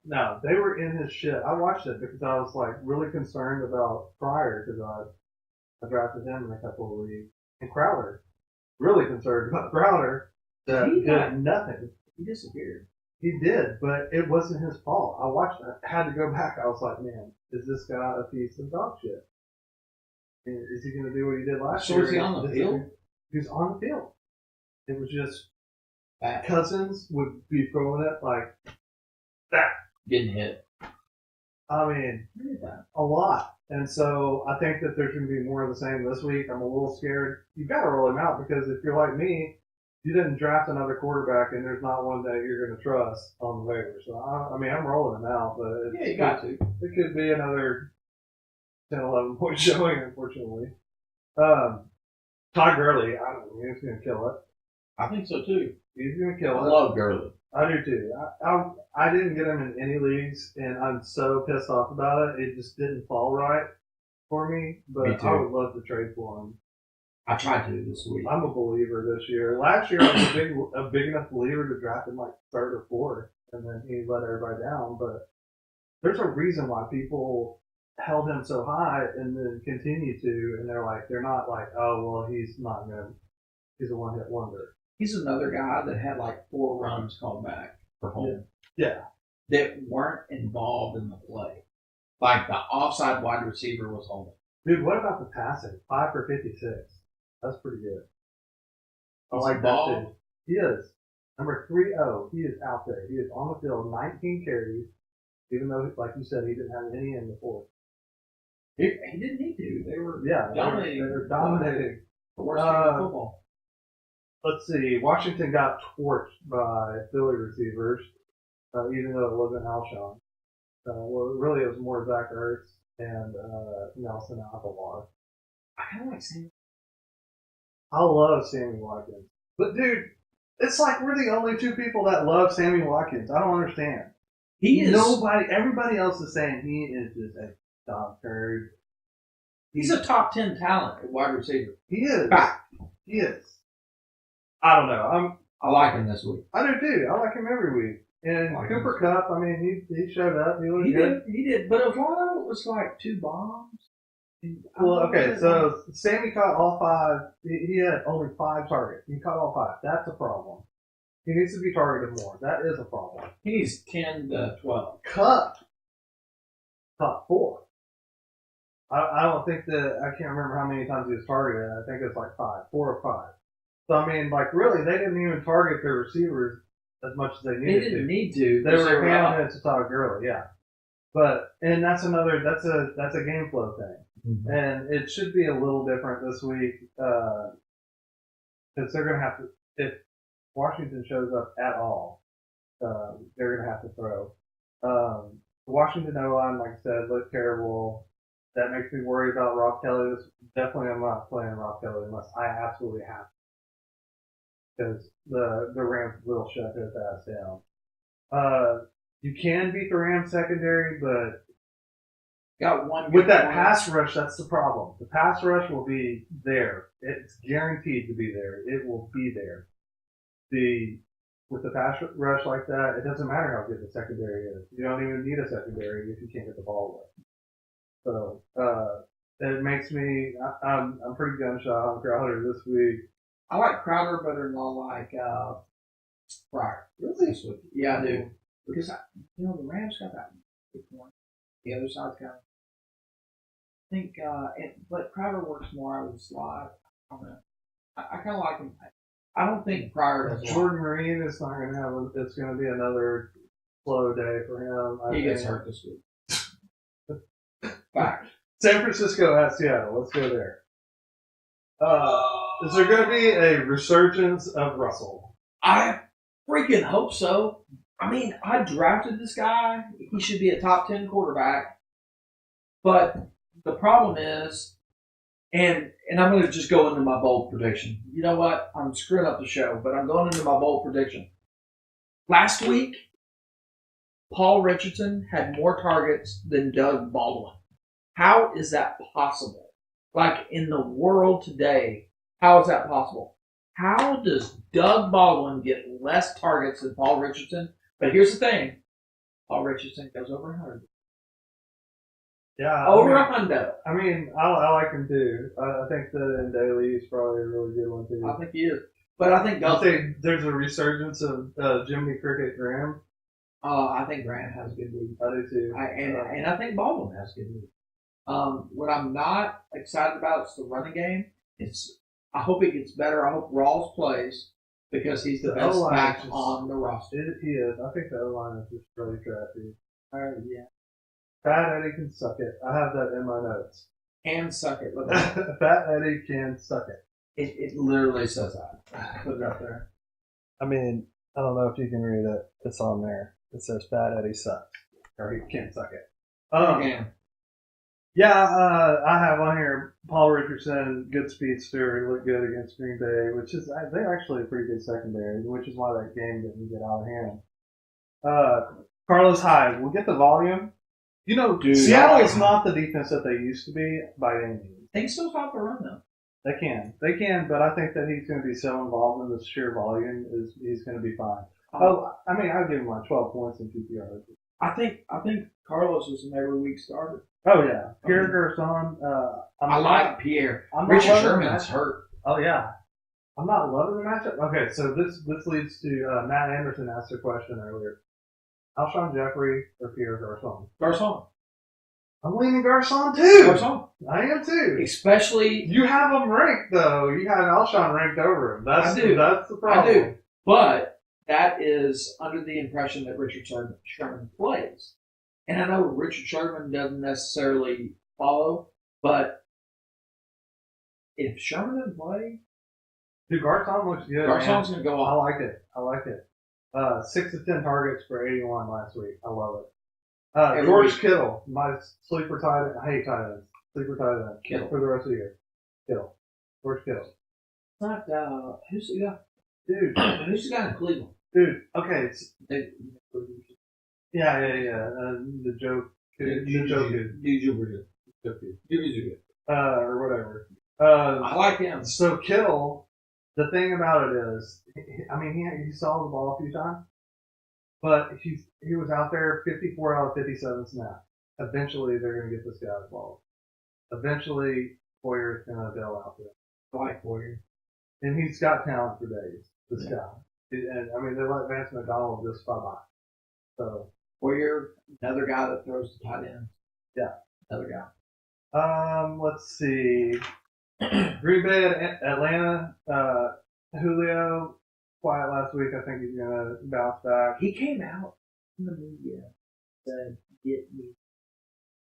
No, they were in his shit. I watched it because I was like really concerned about Pryor because I drafted him in a couple of leagues. And Crowder, really concerned about Crowder that He did nothing. He disappeared. He did, but it wasn't his fault. I watched it. I had to go back. I was like, man, is this guy a piece of dog shit? Is he going to do what he did last year? So is he on the field? He was on the field. It was just Bad. Cousins would be throwing it like that. Getting hit. I mean, a lot. And so I think that there's going to be more of the same this week. I'm a little scared. You've got to roll him out because if you're like me, you didn't draft another quarterback and there's not one that you're going to trust on the waiver. So, I mean, I'm rolling him out, but You got to. it could be another 10, 11 point showing, unfortunately. Todd Gurley, I don't know, he's going to kill it. I think so too. He's going to kill I it. love Gurley. I do too. I didn't get him in any leagues, and I'm so pissed off about it. It just didn't fall right for me, but Me too. I would love to trade for him. I tried to this week. I'm a believer this year. Last year, I was a big enough believer to draft him like third or fourth, and then he let everybody down. But there's a reason why people held him so high and then continue to, and they're not like, oh, well, he's not good. He's a one-hit wonder. He's another guy that had like 4 runs called back for home. Yeah. that weren't involved in the play. Like the offside wide receiver was holding. Dude, what about the passing? 5 for 56. That's pretty good. I He's like that involved. too. He is. Number 30, he is out there. He is on the field, 19 carries, even though, like you said, he didn't have any in the fourth. He didn't need to. They were Dominating. They were dominating. the worst team in football. Let's see. Washington got torched by Philly receivers, even though it wasn't Alshon. Well, really, it was more Zach Ertz and Nelson Aguilar. I kind of like Sammy. I love Sammy Watkins. But, dude, it's like we're the only 2 people that love Sammy Watkins. I don't understand. He is. Everybody else is saying he is just a dog turd. He's a top 10 talent at wide receiver. He is. Fact. He is. I don't know. I like him this week. I do too. I like him every week. And Like Cooper Kupp, I mean, he showed up. He looked He good. did. But Ohio was like 2 bombs. Well, okay, so Sammy caught all 5. He had only 5 targets. He caught all 5. That's a problem. He needs to be targeted more. That is a problem. he needs 10 to 12. Kupp caught 4. I don't think that, I can't remember how many times he was targeted. I think it's like 5, 4 or 5. So, I mean, like, really, they didn't even target their receivers as much as they They needed to. didn't need to. They were handing it to Todd Gurley, yeah. But, and that's a game flow thing. Mm-hmm. And it should be a little different this week, because they're going to have to, if Washington shows up at all, they're going to have to throw. The Washington O-line, like I said, looked terrible. That makes me worry about Rob Kelly. Definitely I'm not playing Rob Kelly unless I absolutely have to. Because the Rams will shut his ass down. You can beat the Rams secondary, but Got one with that point. pass rush, that's the problem. The pass rush will be there. It's guaranteed to be there. It will be there. With the pass rush like that, it doesn't matter how good the secondary is. You don't even need a secondary if you can't get the ball away. So, it makes me, I'm pretty gun shy on Crowder this week. I like Crowder better than I like Pryor. Really? Yeah, I do. Because, the Rams got that good point. The other side's got it. I think, but Crowder works more out of the slot. I don't know. I kind of like him. I don't think Pryor does. Jordan Marine is not going to have, it's going to be another slow day for him. He gets hurt this week. Fact. San Francisco at Seattle. Let's go there. Is there going to be a resurgence of Russell? I freaking hope so. I mean, I drafted this guy. He should be a top 10 quarterback. But the problem is, And I'm going to just go into my bold prediction. You know what? I'm screwing up the show, but I'm going into my bold prediction. Last week, Paul Richardson had more targets than Doug Baldwin. How is that possible? Like in the world today, how is that possible? How does Doug Baldwin get less targets than Paul Richardson? But here's the thing. Paul Richardson goes over 100. Yeah. Over 100. I mean, I like him too. I think that in daily he's probably a really good one too. I think he is. But I think I'll say there's a resurgence of Jimmy Cricket Graham. I think Grant has a good week. I do too. And I think Baldwin has a good week. What I'm not excited about is the running game. I hope it gets better. I hope Rawls plays because he's the best back on the roster. He is. I think the O-line is just really trashy. Yeah. Fat Eddie can suck it. I have that in my notes. Can suck it. Fat Eddie can suck it. It literally says that. Put it up there. I mean, I don't know if you can read it. It's on there. It says Fat Eddie sucks. Or he can't suck it. Yeah, I have on here Paul Richardson, good speedster, he looked good against Green Bay, which is, they're actually a pretty good secondary, which is why that game didn't get out of hand. Carlos Hyde, we'll get the volume. You know, dude, Seattle is not the defense that they used to be by any means. They can still stop the run, though. They can, but I think that he's going to be so involved in the sheer volume, he's going to be fine. I mean, I'll give him like 12 points in PPR. I think Carlos is an every week starter. Oh yeah, Pierre Garçon. I like Pierre. Richard Sherman's hurt. Oh yeah, I'm not loving the matchup. Okay, so this leads to Matt Anderson asked a question earlier: Alshon Jeffrey or Pierre Garçon? Garçon. I'm leaning Garçon too. Garçon. I am too. Especially you have him ranked though. You have Alshon ranked over him. That's the problem. I do, but that is under the impression that Richard Sherman plays. And I know Richard Sherman doesn't necessarily follow, but if Sherman doesn't play, dude, Garçon looks good. Garçon's going to go off. I like it. 6 to 10 targets for 81 last week. I love it. George Kittle, my sleeper tight end. I hate tight ends. Sleeper tight end. Kittle. For the rest of the year. Kittle. George Kittle. Not, who's the guy? Dude. Who's the guy in Cleveland? Dude, okay. Yeah. The joke. Or whatever. I like him. So Kittle, the thing about it is, I mean, he saw the ball a few times, but he was out there 54 out of 57 snaps. Eventually, they're going to get this guy the ball. Eventually, Poyer's going to bail out there. I like Poyer. And he's got talent for days, this guy. And, I mean, they let Vance McDonald just fly by. So, Poyer, another guy that throws the tight end. Yeah. Another guy. Let's see. Green Bay at Atlanta. Julio, quiet last week. I think he's going to bounce back. He came out in the media and said, "Get me."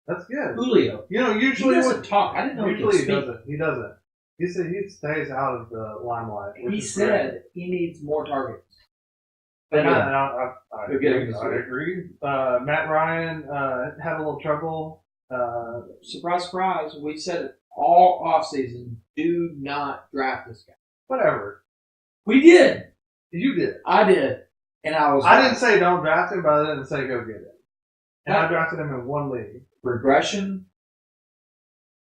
That's good. Julio. You know, usually he doesn't talk. I didn't know usually he doesn't. He doesn't. He said he stays out of the limelight. He said he needs more targets. And I agree. Matt Ryan had a little trouble. Surprise, surprise. We said it all offseason. Do not draft this guy. Whatever. We did. You did. I did. And I didn't say don't draft him, but I didn't say go get him. And I drafted him in one league. Regression.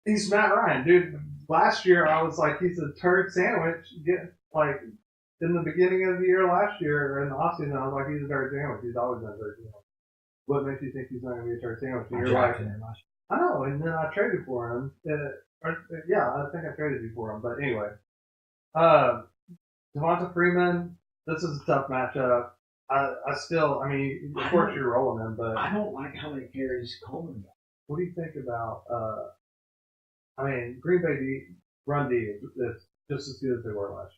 He's Matt Ryan, dude. Last year I was like, he's a turd sandwich. In the beginning of the year last year, or in the offseason, I was like, he's a turd sandwich. He's always been a turd sandwich. What makes you think he's not going to be a turd sandwich? And you're like, I know, and then I traded for him. I think I traded you for him. But anyway, Devonta Freeman, this is a tough matchup. I mean, of course you're rolling him, but I don't like how many carries Coleman got. What do you think about, I mean, Green Bay run D is just as good as they were last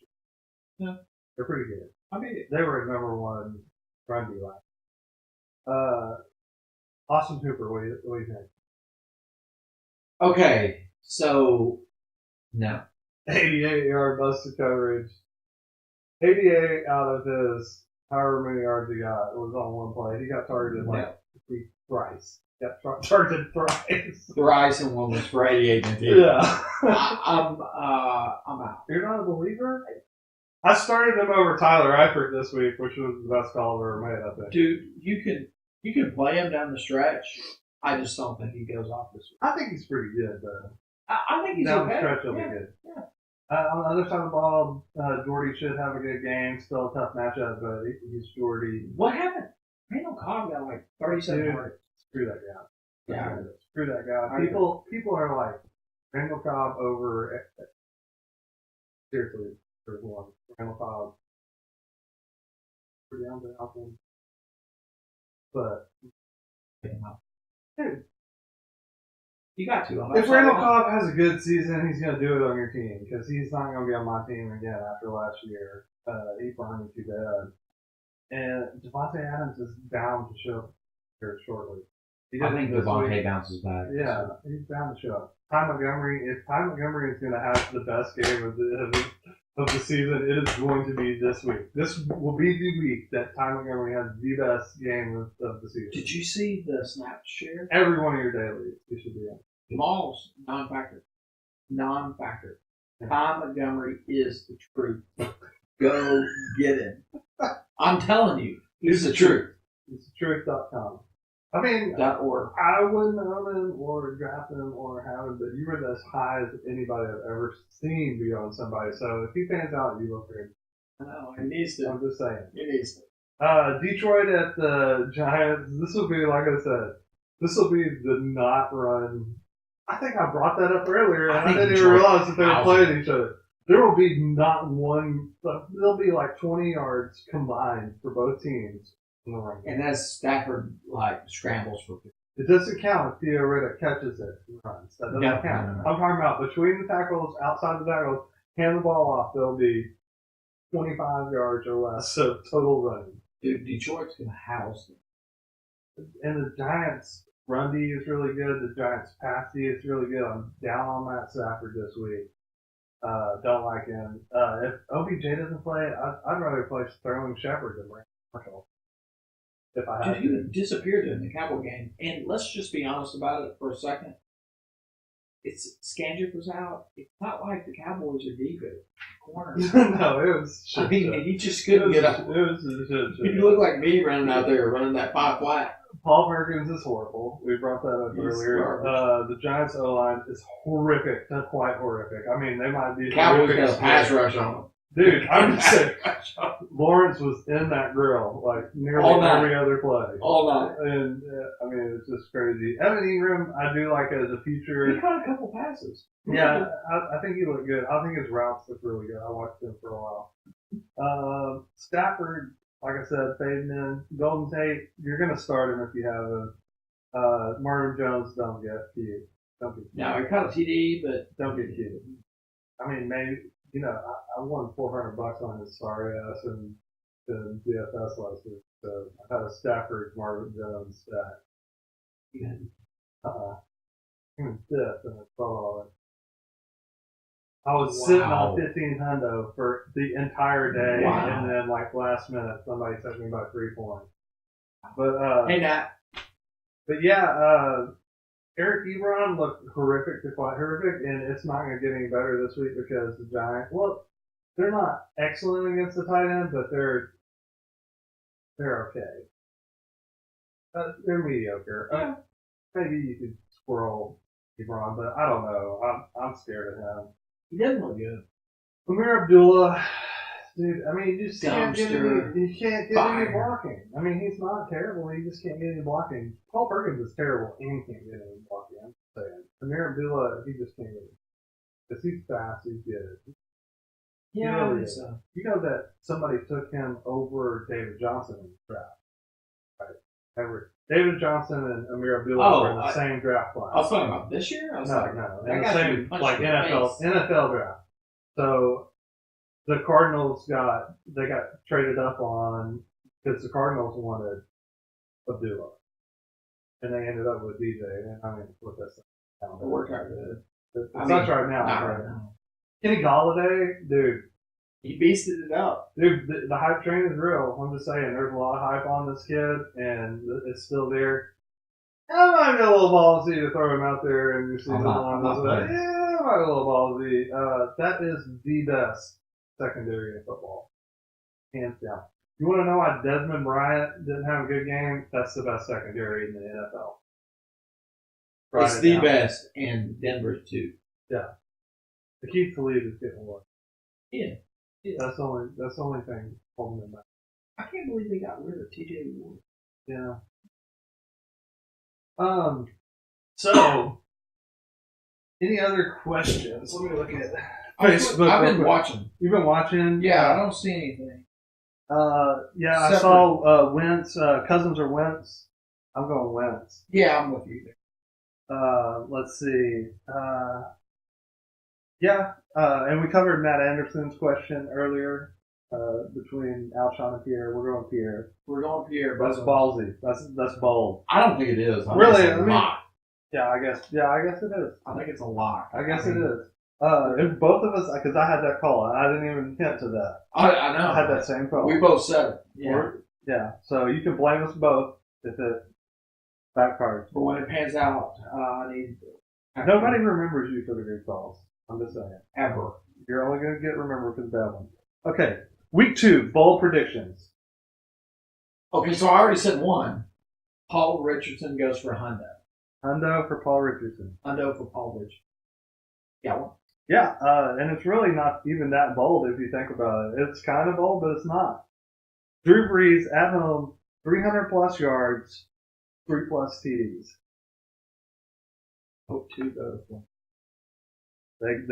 year. Yeah. They're pretty good. I mean, they were number one run D last year. Austin Hooper, what do you think? Okay, so, no. 88-yard busted coverage. 88 out of his however many yards he got was on one play. He got targeted thrice. Yeah, targeted thrice. Thrice and one was for 88 and 50. Yeah. I'm out. You're not a believer? I started him over Tyler Eifert this week, which was the best call I've ever made, I think. Dude, you can play him down the stretch. I just don't think he goes off this week. I think he's pretty good, though. I think he's down okay. the stretch, he'll be good. Yeah. On the other side of the ball, Jordy should have a good game. Still a tough matchup, but he's Jordy. What happened? Randall Cobb got like 37 points. Screw that guy. Yeah. Screw that guy. People are like, Randall Cobb over. Seriously, there's one. Randall Cobb. Pretty down to Alvin. But, dude. You got to. If Randall Cobb has a good season, he's going to do it on your team because he's not going to be on my team again after last year. He burned me too bad. And Devontae Adams is bound to show up here shortly. I think Devontae bounces back. Yeah, he's bound to show up. Ty Montgomery, if Ty Montgomery is going to have the best game of the season, it is going to be this week. This will be the week that Ty Montgomery has the best game of the season. Did you see the snap share? Every one of your dailies, you should be in. Jamal's non-factor. Non-factor. Ty Montgomery is the truth. Go get him. I'm telling you, he's the truth. It's truth.com. I mean, .org. I wouldn't own him or draft him or have him, but you were as high as anybody I've ever seen be on somebody. So if he pans out, you look for him. I know, he needs to. I'm just saying. He needs to. Detroit at the Giants. This will be, like I said, this will be the not run. I think I brought that up earlier, and I didn't even realize that they were playing each other. There will be not one, there'll be like 20 yards combined for both teams in the ring. And that's Stafford, like, scrambles for people. It doesn't count if Theo Riddick catches it and runs. That doesn't count. No. I'm talking about between the tackles, outside the tackles, hand the ball off, there'll be 25 yards or less of total running. Dude, Detroit's going to house them. And the Giants' run D is really good. The Giants' pass D is really good. I'm down on Matt Stafford this week. Don't like him. If OBJ doesn't play, I'd rather play Sterling Shepard than Brandon Marshall. If I had Dude, he disappeared in the Cowboy game. And let's just be honest about it for a second. It's Scandrick was out. It's not like the Cowboys are deep at corner. No, it was shit. I mean, he just couldn't get up. It was shit. You look like me running out there, running that 5 flat. Paul Perkins is horrible. We brought that up earlier. The Giants O-line is horrific. They're quite horrific. I mean, they might be Cowboys got a pass rush on them. Dude, I'm just saying, Lawrence was in that grill like nearly every other play. All night. And, I mean, it's just crazy. Evan Ingram, I do like as a future. He caught a couple passes. Yeah, I think he looked good. I think his routes look really good. I watched him for a while. Stafford, like I said, fading in. Golden Tate, you're going to start him if you have a Marvin Jones, don't get cute. Don't get cute. Now, he caught a TD, but Don't get cute. I mean, maybe, you know, I won $400 on his sorry ass and the DFS last week. So I had a Stafford Marvin Jones stack. He was fifth and I saw it. I was sitting on 15 hundo for the entire day, and then like last minute somebody sent me by 3 points. But hey Nat. But yeah, Eric Ebron looked horrific to quite horrific, and it's not going to get any better this week because the Giants. Well, they're not excellent against the tight end, but they're okay. They're mediocre. Yeah. Maybe you could squirrel Ebron, but I don't know. I'm scared of him. He doesn't look good. Amir Abdullah, dude, I mean, you just can't get Dumpster. any blocking. I mean, he's not terrible. You just can't get any blocking. Paul Perkins is terrible and can't get any blocking. I'm just saying. Amir Abdullah, he just can't get it. Because he's fast, he's good. Yeah, really so. You know that somebody took him over David Johnson in the draft. Right? David Johnson and Amir Abdullah were in the same draft class. I was talking about this year? No. In the same, like, NFL draft. So, the Cardinals got traded up on, because the Cardinals wanted Abdullah. And they ended up with DJ. And I mean, what that's now. It worked out good. It's not right now. Not right now. Kenny Galladay, dude. He beasted it up. Dude, the hype train is real. I'm just saying, there's a lot of hype on this kid, and it's still there. That might be a little ballsy to throw him out there and you see the I'm not playing. Yeah, it might be a little ballsy. That is the best secondary in football. Hands down. You want to know why Desmond Bryant didn't have a good game? That's the best secondary in the NFL. It's the best, and Denver's too. Yeah. The Keith Talib is getting worse. Yeah. That's the only thing holding him back. I can't believe they got rid of T.J. Ward. Yeah. So, any other questions? Let me look at Facebook. I've been watching. You've been watching? Yeah, I don't see anything. Yeah, I saw Wentz. Cousins or Wentz. I'm going Wentz. Yeah, I'm with you there. Let's see. And we covered Matt Anderson's question earlier. Between Alshon and Pierre, we're going Pierre. We're going Pierre. That's ballsy. That's bold. I don't think it is. Really? I mean, Yeah, I guess it is. I think it's a lock. I guess it is. If both of us, because I had that call, and I didn't even hint to that. I know. I had that same call. We both said it. Yeah. So you can blame us both if it backfires. But when it pans out, I need. Nobody remembers you for the good calls. I'm just saying. Ever. You're only going to get remembered for the bad ones. Okay. Week 2, bold predictions. Okay, so I already said one. Paul Richardson goes for Hundo. Hundo for Paul Richardson. Hundo for Paul Richardson. Yeah, one. Yeah, and it's really not even that bold if you think about it. It's kind of bold, but it's not. Drew Brees at home, 300 plus yards, 3 plus TDs. Hope 2 goes for. They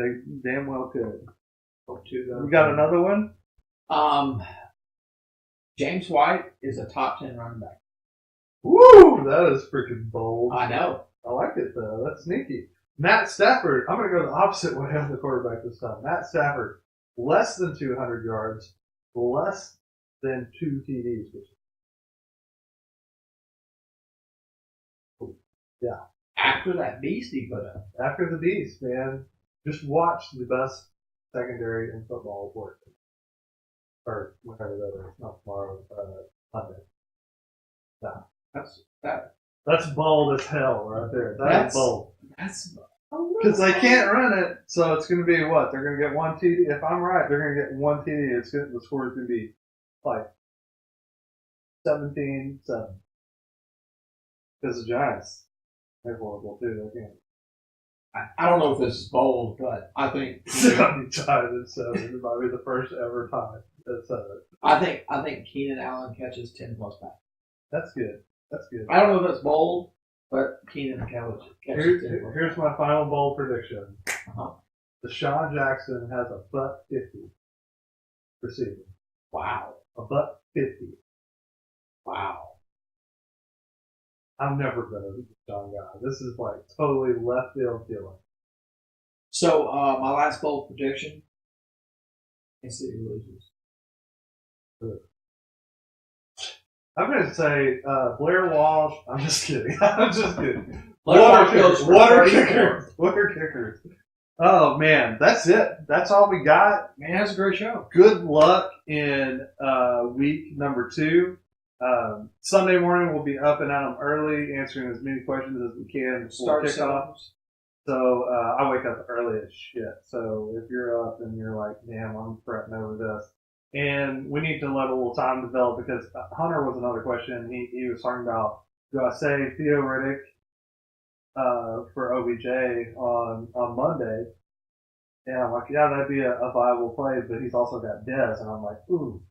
damn well could. Hope 2 goes. We got another one? James White is a top 10 running back. Woo! That is freaking bold. I know. I like it though. That's sneaky. Matt Stafford. I'm going to go the opposite way of the quarterback this time. Matt Stafford, less than 200 yards, less than 2 TDs. Yeah. After that beast he put up. After the beast, man. Just watch the best secondary in football work. Or whatever that is. Not tomorrow. Monday. Yeah. That's bold as hell right there. That's bold. That's because they can't run it, so it's going to be what? They're going to get 1 TD. If I'm right, they're going to get 1 TD. The score is going to be like 17-7. Because the Giants, they're horrible too. They can't. I don't know if this is bold, but I think Giants at 7. It might be the first ever time at 7. I think Keenan Allen catches 10 plus back. That's good. That's good. I don't know if that's bold, but Keenan catches 10 plus back. Here's my final bold prediction. Uh-huh. Deshaun Jackson has a $150 receiving. Wow. A $150. Wow. I've never been a Deshaun guy. This is like totally left field feeling. So, my last bold prediction, Kansas City loses. I'm going to say Blair Walsh. I'm just kidding. I'm just kidding. Water kickers. Oh, man. That's it. That's all we got. Man, that's a great show. Good luck in week number 2. Sunday morning we'll be up and at 'em early, answering as many questions as we can before kickoff. So I wake up early as shit. So if you're up and you're like, damn, I'm fretting over this. And we need to let a little time develop because Hunter was another question. He was talking about, do I say Theo Riddick for OBJ on Monday? And I'm like, yeah, that'd be a viable play, but he's also got Dez. And I'm like, ooh.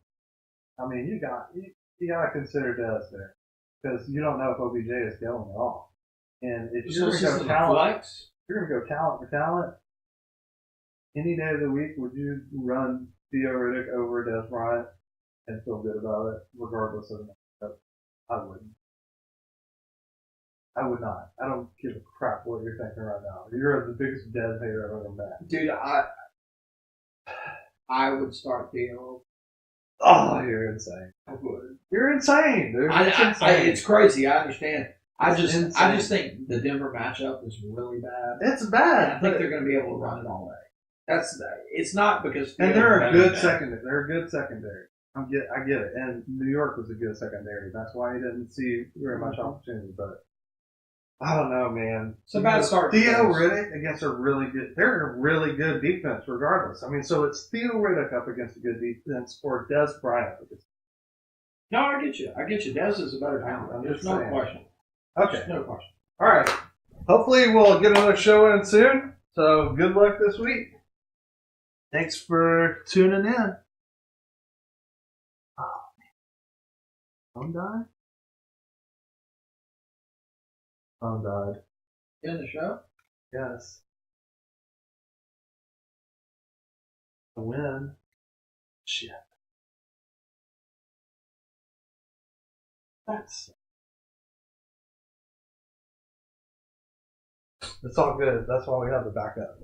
I mean, you got to consider Dez there because you don't know if OBJ is going at all. And if you're going to go talent, you're going to go talent for talent. Any day of the week, would you run Theo Riddick over Dez Bryant and feel good about it, regardless of that? I wouldn't. I would not. I don't give a crap what you're thinking right now. You're the biggest Dez hater I've ever met. Dude, I would start Theo. Oh, you're insane. I would. You're insane, dude. It's crazy. I understand. I just think the Denver matchup is really bad. It's bad. I think they're going to be able to run it all day. It's not because and they're a good secondary. They're a good secondary. I get it. And New York was a good secondary. That's why he didn't see very much opportunity. But I don't know, man. It's a bad start. Theo Riddick against a really good. They're a really good defense, regardless. I mean, so it's Theo Riddick up against a good defense, or Des Bryant. No, I get you. Dez is a better talent. There's no question. Okay. There's no question. All right. Hopefully, we'll get another show in soon. So, good luck this week. Thanks for tuning in. Oh, man. Phone died? Phone died. In the show? Yes. A win. Shit. It's all good. That's why we have the backup.